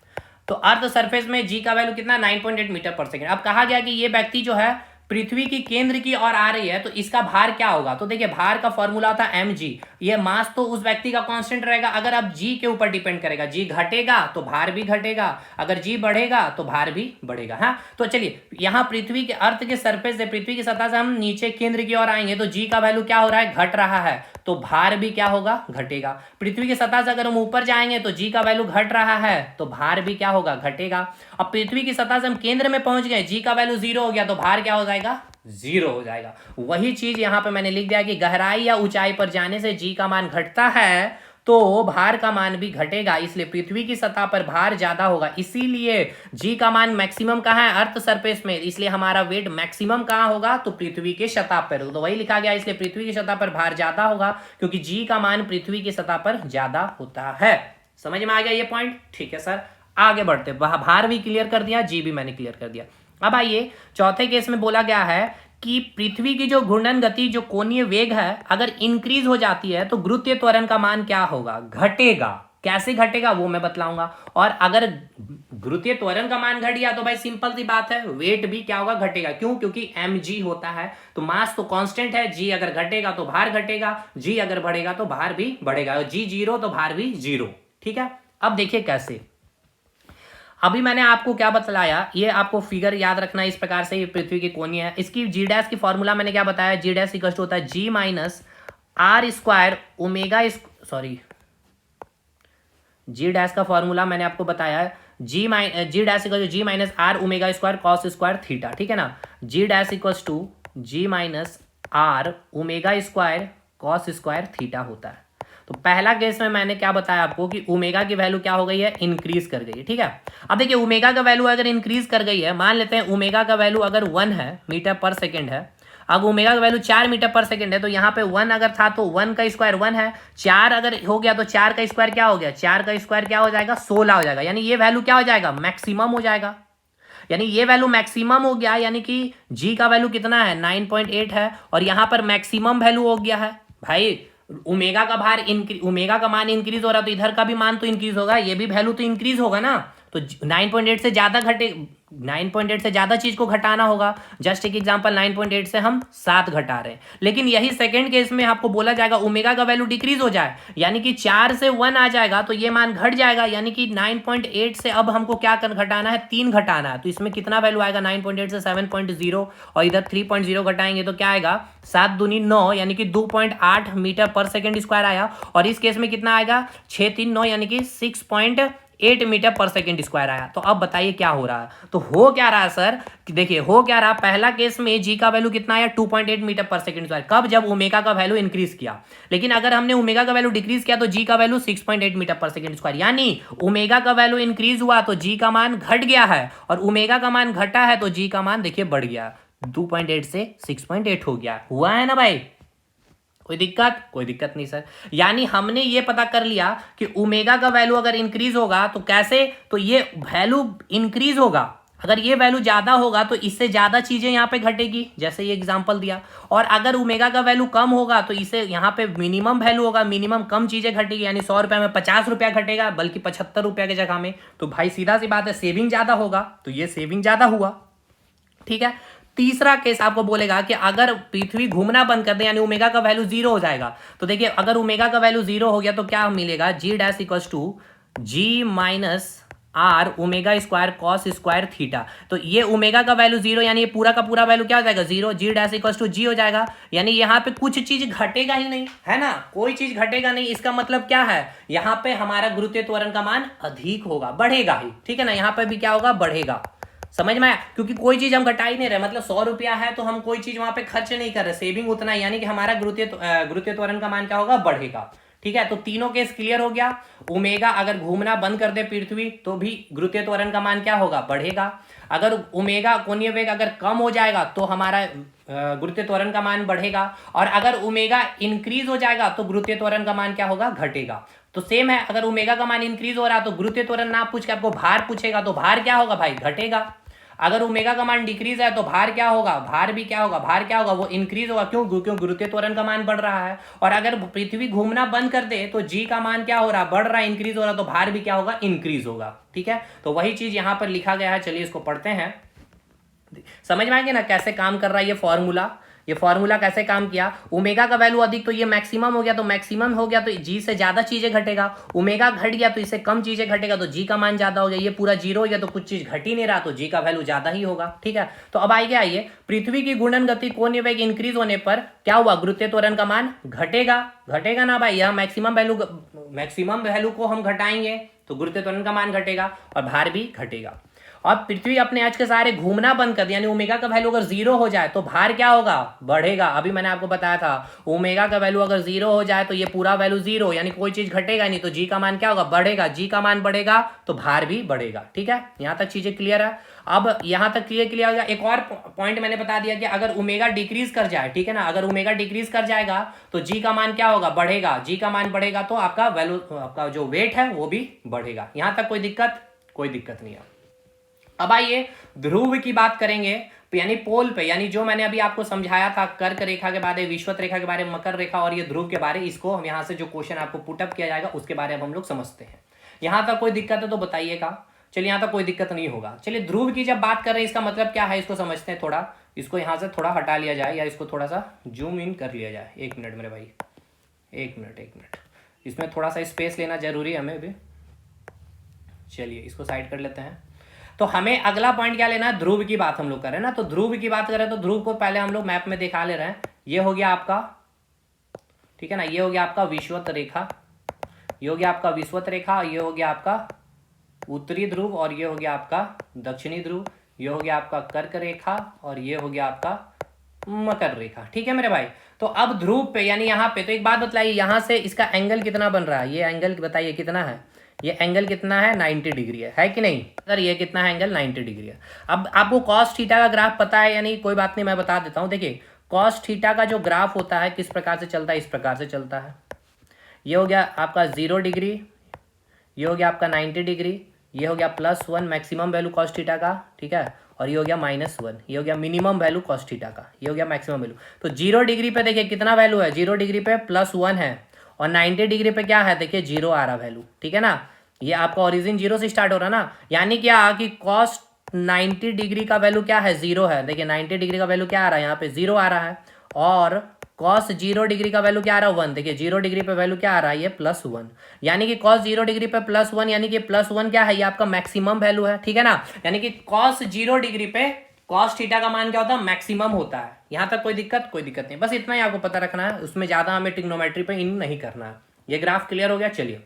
तो अर्थ सरफेस में जी का वैल्यू कितना, 9.8 मीटर पर सेकंड। अब कहा गया कि ये व्यक्ति जो है पृथ्वी की केंद्र की ओर आ रही है, तो इसका भार क्या होगा। तो देखिए भार का फॉर्मूला होता है mg, ये मास तो उस व्यक्ति का कांस्टेंट रहेगा। अगर अब जी के ऊपर डिपेंड करेगा, जी घटेगा तो भार भी घटेगा, अगर जी बढ़ेगा तो भार भी बढ़ेगा। हाँ तो चलिए यहाँ पृथ्वी के अर्थ के सरफेस से, पृथ्वी की सतह से हम नीचे केंद्र की ओर आएंगे तो जी का वैल्यू क्या हो रहा है, घट रहा है, तो भार भी क्या होगा, घटेगा। पृथ्वी की सतह से अगर हम ऊपर जाएंगे तो जी का वैल्यू घट रहा है तो भार भी क्या होगा, घटेगा। अब पृथ्वी की सतह से हम केंद्र में पहुंच गए, जी का वैल्यू 0 हो गया तो भार क्या हो जाएगा, 0 हो जाएगा। वही चीज यहां पे मैंने लिख दिया कि गहराई या ऊंचाई पर जाने से जी का मान घटता है तो भार का मान भी घटेगा, इसलिए पृथ्वी की सतह पर भार ज्यादा होगा, इसीलिए जी का मान मैक्सिमम कहाँ है, अर्थ सरफेस में, इसलिए हमारा वेट मैक्सिमम कहाँ होगा, तो पृथ्वी के सतह पर। तो वही लिखा गया, इसलिए पृथ्वी की सतह पर भार ज्यादा होगा क्योंकि जी का मान पृथ्वी की सतह पर ज्यादा होता है। समझ में आ गया ये पॉइंट, ठीक है सर। आगे बढ़ते, भार भी क्लियर कर दिया, जी भी मैंने क्लियर कर दिया। अब आइए चौथे केस में बोला गया है कि पृथ्वी की जो घूर्णन गति, जो कोणीय वेग है, अगर इंक्रीज हो जाती है तो गुरुत्वीय त्वरण का मान क्या होगा, घटेगा। कैसे घटेगा वो मैं बतलाऊंगा। और अगर गुरुत्वीय त्वरण का मान घट गया तो भाई सिंपल सी बात है, वेट भी क्या होगा, घटेगा। क्यों, क्योंकि mg होता है, तो मास तो कांस्टेंट है, g अगर घटेगा तो भार घटेगा, g अगर बढ़ेगा तो भार भी बढ़ेगा, g 0 तो भार भी 0, ठीक है। अब देखिए कैसे, अभी मैंने आपको क्या बतलाया, ये आपको फिगर याद रखना इस प्रकार से, ये पृथ्वी की कोणीय है, इसकी जी डैश की फॉर्मूला मैंने क्या बताया, जी डैश इक्वल टू होता है g minus r square omega, sorry g dash का फॉर्मूला मैंने आपको बताया है, g dash equal to g minus r omega square cos square theta, ठीक है ना। G dash equal to g minus r omega square cos square theta होता है। तो पहला केस में मैंने क्या बताया आपको कि ओमेगा की वैल्यू क्या हो गई है, इंक्रीज कर गई है, ठीक है। अब देखिए ओमेगा का वैल्यू अगर इंक्रीज कर गई है, मान लेते हैं ओमेगा का वैल्यू अगर 1 है, मीटर पर सेकंड है, अब ओमेगा का वैल्यू 4 मीटर पर सेकंड है, तो यहाँ पे 1 अगर था तो 1 का स्क्वायर 1 है, 4 अगर हो गया तो 4 का स्क्वायर क्या हो गया, 4 का स्क्वायर क्या हो जाएगा, 16 हो जाएगा। यानी ये वैल्यू क्या हो जाएगा, मैक्सिमम हो जाएगा। यानी ये वैल्यू मैक्सिमम हो गया, यानी कि जी का वैल्यू कितना है, 9.8 है, और यहाँ पर मैक्सिमम वैल्यू हो गया है भाई। ओमेगा का भार ओमेगा का मान इंक्रीज हो रहा है, तो इधर का भी मान तो इंक्रीज होगा, ये भी वैल्यू तो इंक्रीज होगा ना। तो 9.8 से ज्यादा 9.8 से ज्यादा चीज को घटाना होगा। जस्ट एक एग्जांपल, 9.8 से हम 7 घटा रहे हैं, लेकिन यही सेकंड केस में आपको बोला जाएगा ओमेगा का वैल्यू डिक्रीज हो जाए, यानी कि 4 से 1 आ जाएगा तो ये मान घट जाएगा, यानी कि 9.8 से अब हमको क्या घटाना है, 3 घटाना है। तो इसमें कितना वैल्यू आएगा, 9.8 से 7.0 और इधर 3.0 घटाएंगे तो क्या आएगा, 7 दूनी 9, यानी कि 2.8 मीटर पर सेकेंड स्क्वायर आया। और इस केस में कितना आएगा, 6 3 9, यानी कि 6.8 मीटर पर सेकेंड स्क्वायर आया। तो अब बताइए क्या हो रहा है, तो हो क्या रहा है सर, कि देखिए हो क्या रहा, पहला केस में जी का वैल्यू कितना आया, 2.8 मीटर पर सेकेंड स्क्वायर, कब, जब ओमेगा का वैल्यू इंक्रीज किया। लेकिन अगर हमने ओमेगा का वैल्यू डिक्रीज किया तो जी का वैल्यू 6.8 मीटर पर सेकेंड स्क्वायर, यानी ओमेगा का वैल्यू इंक्रीज हुआ तो जी का मान घट गया है, और ओमेगा का मान घटा है तो जी का मान देखिए बढ़ गया, 2.8 से 6.8 हो गया, हुआ है ना भाई। कोई दिक्कत, कोई दिक्कत नहीं सर। यानी हमने ये पता कर लिया कि ओमेगा का वैल्यू अगर इंक्रीज होगा तो कैसे, तो ये वैल्यू इंक्रीज होगा, अगर ये वैल्यू ज्यादा होगा तो इससे ज्यादा चीजें यहाँ पे घटेगी, जैसे ये एग्जांपल दिया। और अगर ओमेगा का वैल्यू कम होगा तो इससे यहाँ पे मिनिमम वैल्यू होगा, मिनिमम कम चीजें घटेगी, यानी 100 रुपए में 50 रुपया घटेगा, बल्कि 75 रुपया की जगह में। तो भाई सीधा सी बात है, सेविंग ज्यादा होगा, तो ये सेविंग ज्यादा हुआ, ठीक है। तीसरा केस आपको बोलेगा कि अगर पृथ्वी घूमना बंद कर दे, यानी ओमेगा का वैल्यू 0 हो जाएगा, तो देखिए अगर ओमेगा का वैल्यू 0 हो गया तो क्या मिलेगा, g dash equals to g minus r omega square cos square theta. तो ये ओमेगा का वैल्यू 0, यानी ये पूरा का पूरा वैल्यू क्या हो जाएगा, 0, जी डैश इक्वल्स टू जी हो जाएगा। यानी यहाँ पे कुछ चीज घटेगा ही नहीं, है ना, कोई चीज घटेगा नहीं। इसका मतलब क्या है, यहाँ पे हमारा गुरुत्वीय त्वरण का मान अधिक होगा, बढ़ेगा ही, ठीक है ना, यहाँ पे भी क्या होगा, बढ़ेगा। समझ में आया, क्योंकि कोई चीज हम घटा ही नहीं रहे, मतलब 100 रुपया है तो हम कोई चीज वहां पे खर्च नहीं कर रहे, सेविंग उतना ही, यानी कि हमारा गुरुत्वीय त्वरण का मान क्या होगा, बढ़ेगा, ठीक है। तो तीनों केस क्लियर हो गया। ओमेगा अगर घूमना बंद कर दे पृथ्वी तो भी गुरुत्वीय त्वरण का मान क्या होगा, बढ़ेगा। अगर ओमेगा कोणीय वेग अगर कम हो जाएगा तो हमारा गुरुत्वीय त्वरण का मान बढ़ेगा, और अगर ओमेगा इंक्रीज हो जाएगा तो गुरुत्वीय त्वरण का मान क्या होगा, घटेगा। तो सेम है, अगर ओमेगा का मान इंक्रीज हो रहा है तो गुरुत्वीय त्वरण ना पूछ के आपको भार पूछेगा, तो भार क्या होगा भाई, घटेगा। अगर ओमेगा का मान डिक्रीज है तो भार क्या होगा, भार भी क्या होगा, भार क्या होगा, वो इंक्रीज होगा, क्यों, क्यों गुरुत्वीय त्वरण का मान बढ़ रहा है। और अगर पृथ्वी घूमना बंद कर दे तो जी का मान क्या हो रहा है, बढ़ रहा है, इंक्रीज हो रहा है, तो भार भी क्या होगा, इंक्रीज होगा, ठीक है। तो वही चीज यहां पर लिखा गया है, चलिए इसको पढ़ते हैं, समझ में आएंगे ना कैसे काम कर रहा है ये फॉर्मूला। ये फॉर्मूला कैसे काम किया, ओमेगा का वैल्यू अधिक तो ये मैक्सिमम हो गया, तो मैक्सिमम हो गया तो जी से ज्यादा चीजें घटेगा, ओमेगा घट गया तो इससे कम चीजें घटेगा, तो जी का मान ज्यादा हो गया, ये पूरा 0 हो गया तो कुछ चीज घट ही नहीं रहा, तो जी का वैल्यू ज्यादा ही होगा, ठीक है। तो अब आइए पृथ्वी की घूर्णन गति कोणीय वेग इंक्रीज होने पर क्या हुआ, गुरुत्वीय त्वरण का मान घटेगा, घटेगा ना भाई, यह मैक्सिमम वैल्यू को हम घटाएंगे तो गुरुत्वीय त्वरण का मान घटेगा और भार भी घटेगा। और पृथ्वी अपने आज के सहारे घूमना बंद कर दिया, यानी ओमेगा का वैल्यू अगर 0 हो जाए तो भार क्या होगा, बढ़ेगा। अभी मैंने आपको बताया था ओमेगा का वैल्यू अगर 0 हो जाए तो ये पूरा वैल्यू 0, यानी कोई चीज घटेगा नहीं, तो जी का मान क्या होगा, बढ़ेगा, जी का मान बढ़ेगा तो भार भी बढ़ेगा, ठीक है। यहां तक चीजें क्लियर है। अब यहां तक क्लियर हो गया। एक और पॉइंट मैंने बता दिया कि अगर ओमेगा डिक्रीज कर जाए, ठीक है ना, अगर ओमेगा डिक्रीज कर जाएगा तो जी का मान क्या होगा, बढ़ेगा, जी का मान बढ़ेगा तो आपका वैल्यू, आपका जो वेट है वो भी बढ़ेगा। यहां तक कोई दिक्कत, कोई दिक्कत नहीं है। अब आइए ध्रुव की बात करेंगे, यानी पोल पे, यानी जो मैंने अभी आपको समझाया था कर्क रेखा के बारे में, विषुवत रेखा के बारे में, मकर रेखा और ये ध्रुव के बारे, इसको हम यहाँ से जो क्वेश्चन आपको पुटअप किया जाएगा उसके बारे में हम लोग समझते हैं। यहाँ तक कोई दिक्कत है तो बताइएगा। चलिए यहाँ तक कोई दिक्कत नहीं होगा। चलिए ध्रुव की जब बात कर रहे हैं इसका मतलब क्या है इसको समझते हैं थोड़ा। इसको यहाँ से थोड़ा हटा लिया जाए या इसको थोड़ा सा जूम इन कर लिया जाए। 1 मिनट मेरे भाई, 1 मिनट, इसमें थोड़ा सा स्पेस लेना जरूरी है हमें भी। चलिए इसको साइड कर लेते हैं। तो हमें अगला पॉइंट क्या लेना है, ध्रुव की बात हम लोग कर रहे हैं ना। तो ध्रुव की बात करें तो ध्रुव को पहले हम लोग मैप में दिखा ले रहे हैं। ये हो गया आपका, ठीक है ना, ये हो गया आपका विषुवत रेखा, ये हो गया आपका विषुवत रेखा, ये हो गया आपका उत्तरी ध्रुव और ये हो गया आपका दक्षिणी ध्रुव, ये हो गया आपका कर्क रेखा और ये हो गया आपका मकर रेखा, ठीक है मेरे भाई। तो अब ध्रुव पे यानी यहाँ पे, तो एक बात बतलाइए, यहाँ से इसका एंगल कितना बन रहा है, ये एंगल बताइए कितना है, ये एंगल कितना है, 90 डिग्री है कि नहीं सर, ये कितना है एंगल, 90 डिग्री है। अब आपको कॉस थीटा का ग्राफ पता है या नहीं, कोई बात नहीं मैं बता देता हूँ। देखिए कॉस थीटा का जो ग्राफ होता है किस प्रकार से चलता है, इस प्रकार से चलता है। ये हो गया आपका 0 डिग्री, ये हो गया आपका 90 डिग्री, ये हो गया +1 मैक्सिमम वैल्यू कॉस थीटा का, ठीक है, और ये हो गया -1, ये हो गया मिनिमम वैल्यू कॉस थीटा का, ये हो गया मैक्सिमम वैल्यू। तो 0 डिग्री पे देखिए कितना वैल्यू है, 0 डिग्री पे +1 है, और 90 डिग्री पे क्या है, देखिए 0 आ रहा वैल्यू, ठीक है ना। ये आपका ओरिजिन 0 से स्टार्ट हो रहा ना, यानी क्या कि कॉस 90 डिग्री का वैल्यू क्या है, 0 है। देखिए 90 डिग्री का वैल्यू क्या आ रहा है, यहाँ पे 0 आ रहा है, और कॉस 0 डिग्री का वैल्यू क्या आ रहा है, 1। देखिए 0 डिग्री पे वैल्यू क्या आ रहा है, ये +1, यानी कि कॉस 0 डिग्री पे +1, यानी कि +1 क्या है, ये आपका मैक्सिमम वैल्यू है, ठीक है ना। यानी कि कॉस 0 डिग्री पे कॉस थीटा का मान क्या होता है, मैक्सिमम होता है। यहां तक कोई दिक्कत नहीं, बस इतना ही आपको पता रखना है, उसमें ज्यादा हमें ट्रिग्नोमेट्री पे इन नहीं करना है। ये ग्राफ क्लियर हो गया। चलिए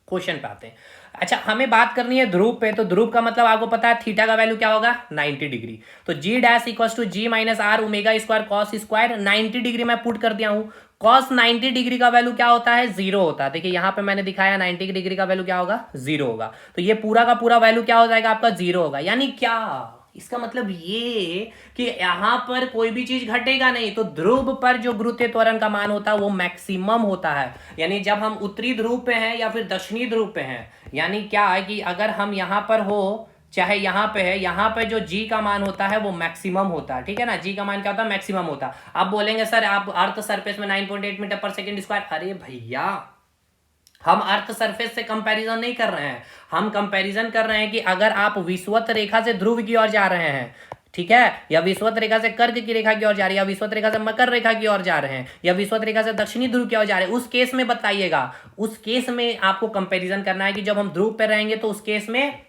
क्वेश्चन पे आते हैं। अच्छा, हमें बात करनी है ध्रुव पे, तो ध्रुव का मतलब आपको पता है थीटा का वैल्यू क्या होगा, 90 डिग्री। तो g dash equal to g minus r omega square cos square, 90 degree मैं पुट कर दिया हूं। कॉस 90 डिग्री का वैल्यू क्या होता है, 0 होता है। देखिए यहां पे मैंने दिखाया 90 डिग्री का वैल्यू क्या होगा, 0 होगा। तो ये पूरा का पूरा वैल्यू क्या हो जाएगा आपका, 0 होगा। यानी क्या, इसका मतलब ये कि यहां पर कोई भी चीज घटेगा नहीं, तो ध्रुव पर जो गुरुत्वीय त्वरण का मान होता है वो मैक्सिमम होता है। यानी जब हम उत्तरी ध्रुव पे हैं या फिर दक्षिणी ध्रुव पे हैं, यानी क्या है कि अगर हम यहां पर हो चाहे यहां पे है, यहां पे जो जी का मान होता है वो मैक्सिमम होता है, ठीक है ना। जी का मान क्या होता है, मैक्सिमम होता है। आप बोलेंगे सर आप अर्थ सरफेस में 9.8 मीटर पर सेकेंड स्क्वायर, अरे भैया हम अर्थ सरफेस से कंपैरिजन नहीं कर रहे हैं, हम कंपैरिजन कर रहे हैं कि अगर आप विषुवत रेखा से ध्रुव की ओर जा रहे हैं, ठीक है, या विषुवत रेखा से कर्क की रेखा की ओर जा रहे हैं, या विषुवत रेखा से मकर रेखा की ओर जा रहे हैं, या विषुवत रेखा से दक्षिणी ध्रुव की ओर जा रहे हैं, उस केस में बताइएगा, उस केस में आपको कंपैरिजन करना है कि जब हम ध्रुव पे रहेंगे तो उस केस में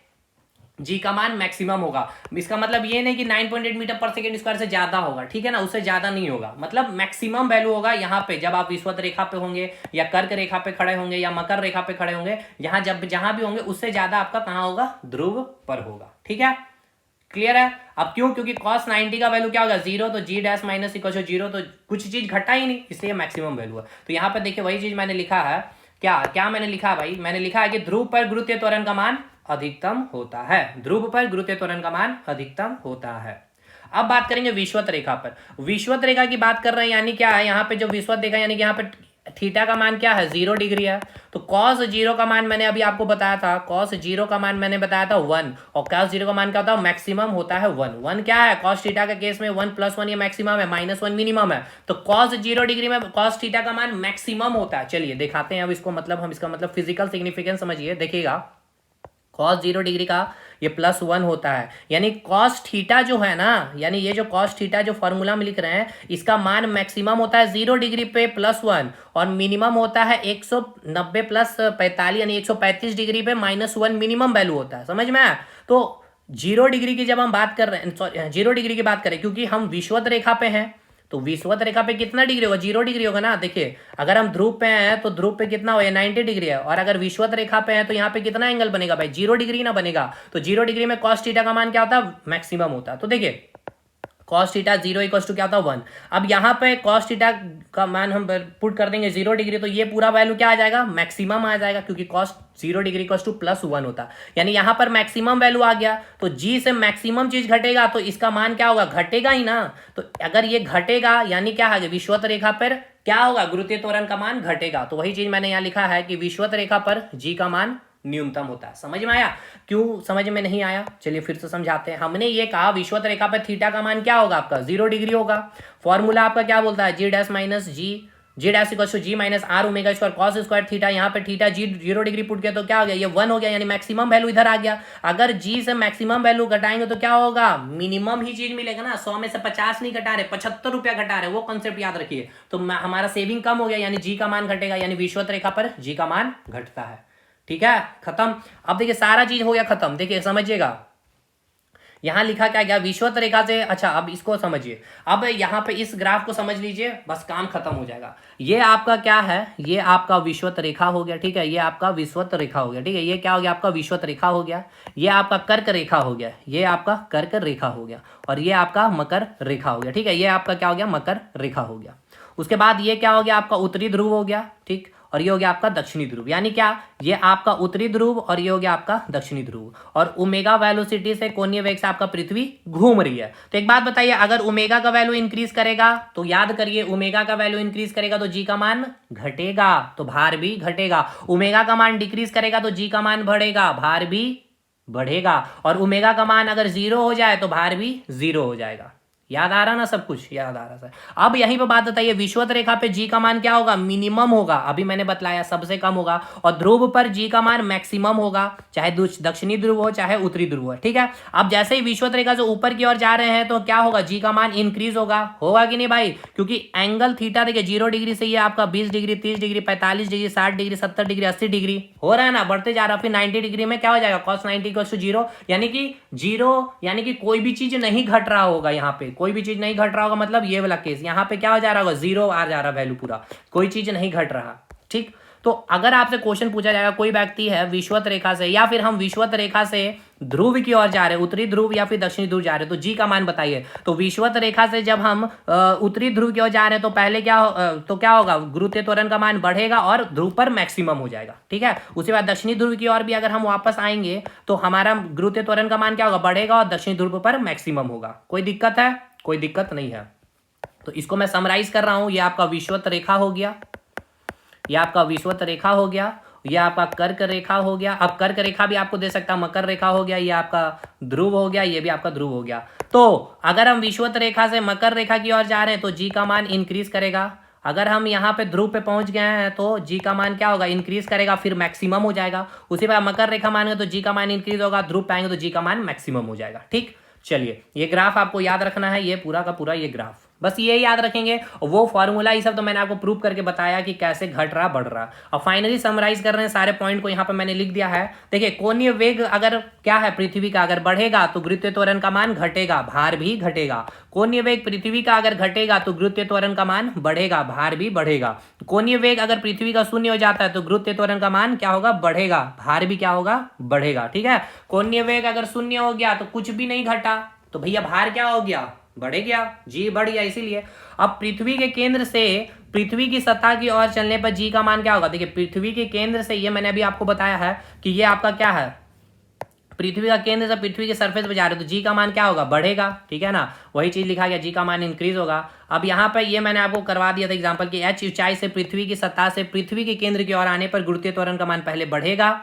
जी का मान मैक्सिमम होगा। इसका मतलब ये नहीं कि 9.8 मीटर पर सेकेंड स्क्वायर से ज्यादा होगा, ठीक है ना, उससे ज्यादा नहीं होगा, मतलब मैक्सिमम वैल्यू होगा यहाँ पे जब आप विषुवत रेखा पे होंगे, या कर्क रेखा पे खड़े होंगे, या मकर रेखा पे खड़े होंगे, यहाँ जहां भी होंगे उससे ज्यादा आपका कहां होगा, ध्रुव पर होगा, ठीक है, क्लियर है। अब क्यों, क्योंकि cos 90 का वैल्यू क्या होगा, 0, तो g dash minus equal to 0, तो कुछ चीज घटा ही नहीं, इसलिए मैक्सिमम वैल्यू है। तो यहाँ पे देखिए वही चीज मैंने लिखा है, क्या क्या मैंने लिखा भाई, मैंने लिखा है कि ध्रुव पर गुरुत्वीय त्वरण का मान अधिकतम होता है, ध्रुव पर गुरुत्वीय त्वरण का मान अधिकतम होता है। अब बात करेंगे विषुवत रेखा पर। विषुवत रेखा की बात कर रहे हैं, यानी क्या है, यहाँ पे जो विषुवत रेखा यानी कि यहाँ पे थीटा का मान क्या है, 0 डिग्री है। तो कॉस 0 का मान मैंने अभी आपको बताया था, कॉस 0 का मान मैंने बताया था 1, और कॉस 0 का मान क्या होता है, मैक्सिमम होता है 1। 1 क्या है, कॉस थीटा के केस में 1 + 1 ये मैक्सिमम है, -1 मिनिमम है। तो कॉस 0 डिग्री में कॉस थीटा का मान मैक्सिमम होता है। चलिए दिखाते हैं अब इसको, मतलब हम इसका मतलब फिजिकल सिग्निफिकेंस समझिए, देखिएगा कॉस 0 डिग्री का ये +1 होता है, यानी कॉस थीटा जो है ना, यानी ये जो कॉस थीटा जो फॉर्मूला में लिख रहे हैं, इसका मान मैक्सिमम होता है 0 डिग्री पे +1, और मिनिमम होता है 190 + 45 यानी 135 डिग्री पे -1 मिनिमम वैल्यू होता है, समझ में आया। तो 0 डिग्री की जब हम बात कर रहे हैं, 0 डिग्री की बात करें, क्योंकि हम विषुवत रेखा पे हैं, तो विषुवत रेखा पे कितना डिग्री होगा, 0 डिग्री होगा ना। देखिए अगर हम ध्रुव पे हैं तो ध्रुव पे कितना होगा, 90 डिग्री है, और अगर विषुवत रेखा पे हैं तो यहाँ पे कितना एंगल बनेगा भाई, 0 डिग्री ना बनेगा। तो 0 डिग्री में कॉस थीटा का मान क्या होता है, मैक्सिमम होता है। तो देखिए कॉस थीटा 0 इक्वल टू क्या होता है, 1। अब यहाँ पे कॉस थीटा का मान हम पुट कर देंगे 0 डिग्री, तो ये पूरा वैल्यू क्या आ जाएगा, मैक्सिमम आ जाएगा, क्योंकि कॉस 0 डिग्री इक्वल टू +1 होता है, यानी यहाँ पर मैक्सिमम वैल्यू आ गया। तो जी से मैक्सिमम चीज घटेगा तो इसका मान क्या होगा, घटेगा ही ना। तो अगर ये घटेगा यानी क्या है, विषुवत रेखा पर क्या होगा, गुरुत्वीय त्वरण का मान घटेगा। तो वही चीज मैंने यहाँ लिखा है कि विषुवत रेखा पर जी का मान न्यूनतम होता है। समझ में आया, क्यों समझ में नहीं आया, चलिए फिर से समझाते हैं। हमने ये कहा विषुवत रेखा पर थीटा का मान क्या होगा आपका, 0 डिग्री होगा। फॉर्मूला आपका क्या बोलता है, g dash minus g dash equal to g minus r omega square cos square theta. यहाँ पे थीटा जी 0 डिग्री पुट किया तो क्या हो गया, ये 1 हो गया, यानी मैक्सिमम वैल्यू इधर आ गया। अगर जी से मैक्सिमम वैल्यू घटाएंगे तो क्या होगा, मिनिमम ही चीज मिलेगा ना। 100 में से 50 नहीं घटा रहे, 75 रुपया घटा रहे, वो कॉन्सेप्ट याद रखिए। तो हमारा सेविंग कम हो गया, यानी जी का मान घटेगा, यानी विषुवत रेखा पर जी का मान घटता है। ठीक है, खत्म। अब देखिए सारा चीज हो गया खत्म। देखिए समझिएगा यहां लिखा क्या गया, विषुवत रेखा से। अच्छा अब इसको समझिए, अब यहां पे इस ग्राफ को समझ लीजिए, बस काम खत्म हो जाएगा। ये आपका क्या है, ये आपका विषुवत रेखा हो गया, ठीक है, ये आपका विषुवत रेखा हो गया, ठीक है। ये क्या हो गया आपका विषुवत रेखा हो गया, ये आपका कर्क रेखा हो गया, ये आपका कर्क रेखा हो गया, और ये आपका मकर रेखा हो गया, ठीक है। ये आपका क्या हो गया, मकर रेखा हो गया। उसके बाद ये क्या हो गया आपका उत्तरी ध्रुव हो गया, ठीक। और ये हो गया आपका दक्षिणी ध्रुव। यानी क्या, ये आपका उत्तरी ध्रुव और ये हो गया आपका दक्षिणी ध्रुव। और ओमेगा वेलोसिटी से कोणीय वेग से आपका पृथ्वी घूम रही है। तो एक बात बताइए, अगर ओमेगा का वैल्यू इंक्रीज करेगा तो याद करिए, ओमेगा का वैल्यू इंक्रीज करेगा तो जी का मान घटेगा, तो भार भी घटेगा। ओमेगा का मान डिक्रीज करेगा तो जी का मान बढ़ेगा, भार भी बढ़ेगा। और ओमेगा का मान अगर जीरो हो जाए तो भार भी जीरो हो जाएगा। याद आ रहा ना, सब कुछ याद आ रहा सर। अब यहीं पे बात बताइए, विषुवत रेखा पे जी का मान क्या होगा, मिनिमम होगा, अभी मैंने बतलाया सबसे कम होगा। और ध्रुव पर जी का मान मैक्सिमम होगा, चाहे दक्षिणी ध्रुव हो चाहे उत्तरी ध्रुव हो, ठीक है। अब जैसे ही विषुवत रेखा से ऊपर की ओर जा रहे हैं तो क्या होगा, जी का मान इंक्रीज होगा कि नहीं भाई, क्योंकि एंगल थीटा देखिए 0 डिग्री से ये आपका 20 degree, 30 degree, 45 degree, 60 degree, 70 degree, 80 degree हो रहा है ना, बढ़ते जा रहा है। फिर 90 डिग्री में क्या हो जाएगा, cos 90 = 0, यानी कि जीरो, यानी कि कोई भी चीज नहीं घट रहा होगा। यहाँ पे कोई भी चीज नहीं घट रहा होगा, मतलब ये वाला केस यहाँ पे क्या हो जा रहा होगा, जीरो आ जा रहा वैल्यू पूरा, कोई चीज नहीं घट रहा, ठीक। तो अगर आपसे क्वेश्चन पूछा जाएगा, कोई व्यक्ति है विषुवत रेखा से, या फिर हम विषुवत रेखा से ध्रुव की ओर जा रहे हैं, उत्तरी ध्रुव या फिर दक्षिणी ध्रुव जा रहे हैं, तो जी का मान बताइए। तो विषुवत रेखा से जब हम उत्तरी ध्रुव की ओर जा रहे हैं तो पहले क्या होगा, गुरुत्वीय त्वरण का मान बढ़ेगा और ध्रुव पर मैक्सिमम हो जाएगा, ठीक है। उसके बाद दक्षिणी ध्रुव की ओर भी अगर हम वापस आएंगे तो हमारा गुरुत्वीय त्वरण का मान क्या होगा, बढ़ेगा और दक्षिणी ध्रुव पर मैक्सिमम होगा। कोई दिक्कत है, कोई दिक्कत नहीं है। तो इसको मैं समराइज कर रहा हूं, ये आपका विषुवत रेखा हो गया, ये आपका विषुवत रेखा हो गया, ये आपका कर्क रेखा हो गया। अब कर्क रेखा भी आपको दे सकता है, मकर रेखा हो गया, ये आपका ध्रुव हो गया, ये भी आपका ध्रुव हो गया। तो अगर हम विषुवत रेखा से मकर रेखा की ओर जा रहे हैं तो जी का मान इंक्रीज करेगा। अगर हम यहाँ पे ध्रुव पे पहुंच गए हैं तो जी का मान क्या होगा, इंक्रीज करेगा, फिर मैक्सिमम हो जाएगा। उसी बाद मकर रेखा मानेंगे तो जी का मान इंक्रीज होगा, ध्रुव पाएंगे तो जी का मान मैक्सिमम हो जाएगा, ठीक। चलिए, ये ग्राफ आपको याद रखना है, ये पूरा का पूरा ये ग्राफ, बस ये याद रखेंगे। वो फॉर्मूला ये सब तो मैंने आपको प्रूव करके बताया कि कैसे घट रहा बढ़ रहा। अब फाइनली समराइज कर रहे हैं सारे पॉइंट को, यहाँ पे मैंने लिख दिया है। देखिए, कोणीय वेग अगर क्या है पृथ्वी का, अगर बढ़ेगा तो गुरुत्वीय त्वरण का मान घटेगा, भार भी घटेगा। कोणीय वेग पृथ्वी का अगर घटेगा तो गुरुत्वीय त्वरण का मान बढ़ेगा, भार भी बढ़ेगा। कोणीय वेग अगर पृथ्वी का शून्य हो जाता है तो गुरुत्वीय त्वरण का मान क्या होगा, बढ़ेगा, भार भी क्या होगा, बढ़ेगा, ठीक है। कोणीय वेग अगर शून्य हो गया तो कुछ भी नहीं घटा, तो भैया भार क्या हो गया, बढ़ गया, जी बढ़ गया। इसीलिए अब पृथ्वी के केंद्र से पृथ्वी की सतह की ओर चलने पर जी का मान क्या होगा, देखिए पृथ्वी के केंद्र से, ये मैंने अभी आपको बताया है कि ये आपका क्या है, पृथ्वी का केंद्र से पृथ्वी के सरफेस पे जा रहे हो तो जी का मान क्या होगा, बढ़ेगा, ठीक है ना। वही चीज लिखा गया, जी का मान इंक्रीज होगा। अब यहाँ पे ये मैंने आपको करवा दिया था एग्जांपल कि h ऊंचाई से पृथ्वी की सतह से पृथ्वी के केंद्र की ओर आने पर गुरुत्वीय त्वरण का मान पहले बढ़ेगा,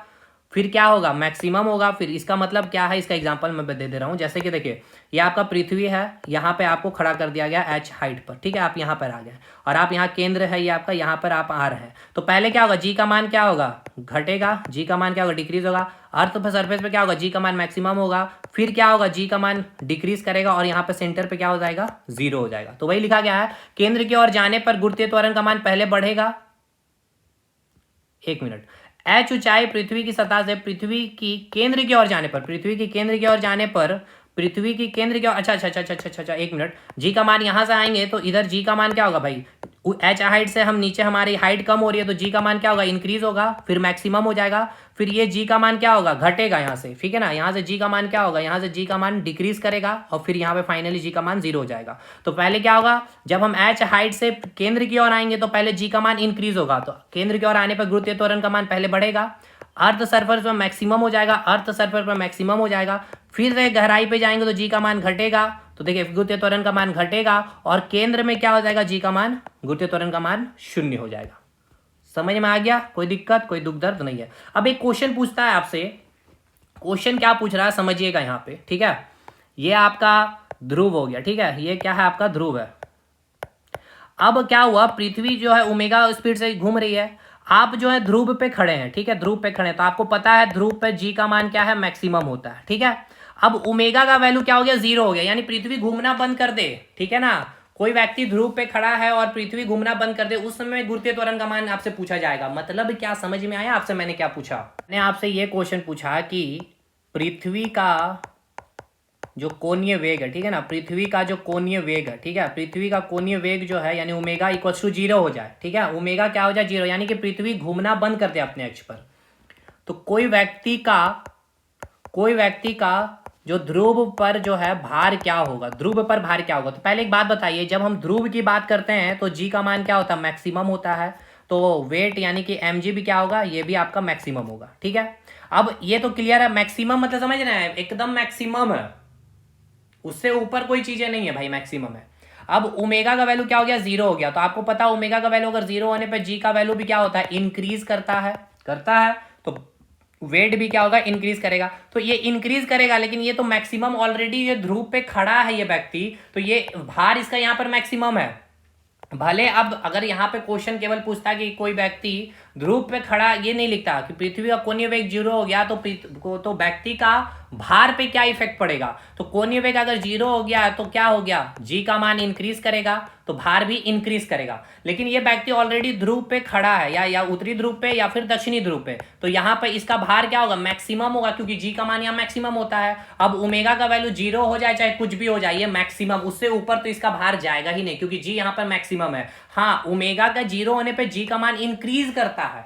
फिर क्या होगा, मैक्सिमम होगा। फिर इसका मतलब क्या है, इसका एग्जांपल मैं दे रहा हूँ। जैसे कि देखिए, ये आपका पृथ्वी है, यहाँ पे आपको खड़ा कर दिया गया h हाइट पर, ठीक है। आप यहाँ पर आ गए और आप यहाँ केंद्र है ये आपका, यहाँ पर आप आ रहे हैं। तो पहले क्या होगा, जी का मान क्या होगा, घटेगा, जी का मान क्या होगा, डिक्रीज होगा। अर्थ पर सरफेस पे क्या होगा, जी का मान मैक्सिमम होगा, फिर क्या होगा, जी का मान डिक्रीज करेगा और यहाँ पे सेंटर पे क्या हो जाएगा, जीरो हो जाएगा। तो वही लिखा गया है, केंद्र की ओर जाने पर गुरुत्वीय त्वरण का मान पहले बढ़ेगा। एक मिनट, h ऊंचाई पृथ्वी की सतह से पृथ्वी की केंद्र की ओर जाने पर, पृथ्वी की केंद्र की ओर जाने पर, पृथ्वी की केंद्र की ओर, अच्छा, एक मिनट, जी का मान यहां से आएंगे तो इधर जी का मान क्या होगा भाई, h हाइट से हम नीचे, हमारी हाइट कम हो रही है तो जी का मान क्या होगा, इंक्रीज होगा, फिर मैक्सिमम हो जाएगा। फिर ये जी का मान क्या होगा, घटेगा यहाँ से, ठीक है ना। यहाँ से जी का मान क्या होगा, यहाँ से जी का मान डिक्रीज करेगा और फिर यहाँ पे फाइनली जी का मान जीरो हो जाएगा। तो पहले क्या होगा, जब हम h हाइट से केंद्र की ओर आएंगे तो पहले जी का मान इंक्रीज होगा, तो केंद्र की ओर आने पर गुरुत्वीय त्वरण का मान पहले बढ़ेगा, अर्थ सरफेस पर मैक्सिमम हो जाएगा, अर्थ सरफेस पर मैक्सिमम हो जाएगा। फिर गहराई पे जाएंगे तो जी का मान घटेगा, तो देखिए गुरुत्वीय त्वरण का मान घटेगा और केंद्र में क्या हो जाएगा, जी का मान, गुरुत्वीय त्वरण का मान शून्य हो जाएगा। समझ में आ गया, कोई दिक्कत, कोई दुख दर्द नहीं है। अब एक क्वेश्चन पूछता है आपसे, क्वेश्चन क्या पूछ रहा है समझिएगा यहाँ पे, ठीक है। ये आपका ध्रुव हो गया, ठीक है, ये क्या है, आपका ध्रुव है। अब क्या हुआ, पृथ्वी जो है ओमेगा स्पीड से घूम रही है, आप जो है ध्रुव पे खड़े हैं, ठीक है, ध्रुव पे खड़े हैं, तो आपको पता है ध्रुव पे जी का मान क्या है, मैक्सिमम होता है, ठीक है। अब ओमेगा का वैल्यू क्या हो गया, जीरो हो गया, यानी पृथ्वी घूमना बंद कर दे, ठीक है ना। कोई व्यक्ति ध्रुव पे खड़ा है और पृथ्वी घूमना बंद कर दे, उस समय गुरुत्वीय त्वरण का मान आपसे पूछा जाएगा। मतलब क्या समझ में आया आपसे, मैंने क्या पूछा, मैंने आपसे ये क्वेश्चन पूछा कि पृथ्वी का जो कोणीय वेग है, ठीक है ना, पृथ्वी का जो कोणीय वेग है, ठीक है, पृथ्वी का कोणीय वेग जो है यानी ओमेगा इक्वल्स टू जीरो हो जाए, ठीक है, ओमेगा क्या हो जाए, जीरो, यानी कि पृथ्वी घूमना बंद कर दे अपने अक्ष पर। तो कोई व्यक्ति का जो ध्रुव पर जो है भार क्या होगा, ध्रुव पर भार क्या होगा। तो पहले एक बात बताइए, जब हम ध्रुव की बात करते हैं तो जी का मान क्या होता है, मैक्सिमम होता है। तो वेट यानी कि mg भी क्या होगा, ये भी आपका मैक्सिमम होगा। ठीक है, अब ये तो क्लियर है, मैक्सिमम मतलब समझ रहे हैं, एकदम मैक्सिमम है, उससे ऊपर कोई चीजें नहीं है भाई, मैक्सिमम है। अब ओमेगा का वैल्यू क्या हो गया, 0 हो गया। तो आपको पता है ओमेगा का वैल्यू अगर 0 होने पे जी का वैल्यू भी क्या होता है, इंक्रीज करता है, तो वेट भी क्या होगा, इंक्रीज करेगा। तो ये इंक्रीज करेगा, लेकिन ये तो मैक्सिमम ऑलरेडी ये ध्रुव पे खड़ा है ये व्यक्ति, तो ये भार इसका यहाँ पर मैक्सिमम है। भले अब अगर यहाँ पे क्वेश्चन केवल पूछता कि कोई व्यक्ति ध्रुव पे खड़ा, ये नहीं लिखता कि पृथ्वी का कोणीय वेग 0 हो गया तो व्यक्ति का भार पे क्या इफेक्ट पड़ेगा। तो कोणीय वेग अगर 0 हो गया तो क्या हो गया, जी का मान इंक्रीज करेगा तो भार भी इंक्रीज करेगा। लेकिन ये व्यक्ति ऑलरेडी ध्रुव पे खड़ा है, या उत्तरी ध्रुव पे या फिर दक्षिणी ध्रुव पे, तो यहाँ पे इसका भार क्या होगा, मैक्सिमम होगा, क्योंकि जी का मान यहाँ मैक्सिमम होता है। अब ओमेगा का वैल्यू 0 हो जाए चाहे कुछ भी हो जाए, ये मैक्सिमम, उससे ऊपर तो इसका भार जाएगा ही नहीं, क्योंकि जी यहाँ पर मैक्सिमम है। हाँ, ओमेगा का 0 होने पे जी का मान इंक्रीज करता है,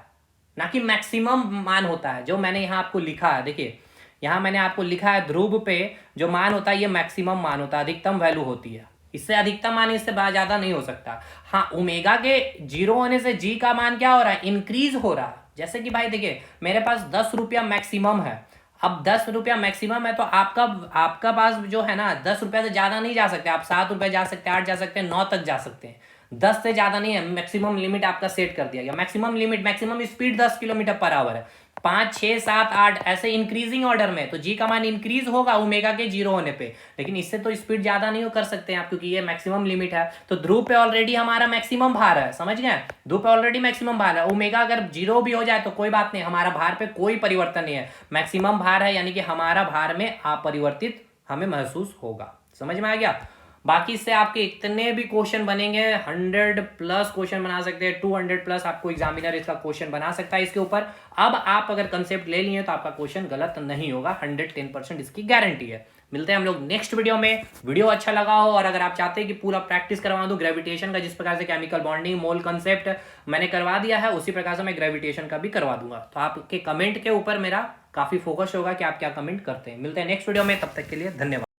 ना कि मैक्सिमम मान होता है, जो मैंने यहाँ आपको लिखा है। देखिए यहाँ मैंने आपको लिखा है, ध्रुव पे जो मान होता है ये मैक्सिमम मान होता है, अधिकतम वैल्यू होती है, इससे अधिकतम मान इससे ज्यादा नहीं हो सकता। हाँ, ओमेगा के 0 होने से जी का मान क्या हो रहा है, इंक्रीज हो रहा है। जैसे कि भाई देखिए मेरे पास 10 रुपया मैक्सिमम है, अब 10 रुपया मैक्सिमम है, तो आपका पास जो है ना 10 रुपया से ज्यादा नहीं जा सकते आप, 7 रुपये जा सकते हैं, 8 जा सकते हैं, 9 तक जा सकते हैं, 10 से ज्यादा नहीं है। मैक्सिमम लिमिट आपका सेट कर दिया गया, maximum limit, maximum speed 10 kilometre per hour है, 5, 6, 7, 8 ऐसे इंक्रीजिंग ऑर्डर में, तो जी का मान इंक्रीज होगा ओमेगा के 0 होने पे। लेकिन इससे तो स्पीड ज्यादा नहीं कर सकते हैं आप, क्योंकि ये मैक्सिमम लिमिट है। तो ध्रुव पे ऑलरेडी हमारा मैक्सिमम भार है, समझ गए, ध्रुव पे ऑलरेडी मैक्सिमम भार है। ओमेगा अगर 0 भी हो जाए तो कोई बात नहीं, हमारा भार पे कोई परिवर्तन नहीं है, मैक्सिमम भार है, यानी कि हमारा भार में अपरिवर्तित हमें महसूस होगा। समझ में आ गया। बाकी इससे आपके इतने भी क्वेश्चन बनेंगे, 100+ क्वेश्चन बना सकते हैं, 200+ आपको एग्जामिनर इसका क्वेश्चन बना सकता है इसके ऊपर। अब आप अगर कंसेप्ट ले लिए तो आपका क्वेश्चन गलत नहीं होगा, 110% इसकी गारंटी है। मिलते हैं हम लोग नेक्स्ट वीडियो में। वीडियो अच्छा लगा हो और अगर आप चाहते हैं कि पूरा प्रैक्टिस करवा दूं ग्रेविटेशन का, जिस प्रकार से केमिकल बॉन्डिंग, मोल कंसेप्ट मैंने करवा दिया है, उसी प्रकार से मैं ग्रेविटेशन का भी करवा दूंगा। तो आपके कमेंट के ऊपर मेरा काफी फोकस होगा कि आप क्या कमेंट करते हैं। मिलते हैं नेक्स्ट वीडियो में, तब तक के लिए धन्यवाद।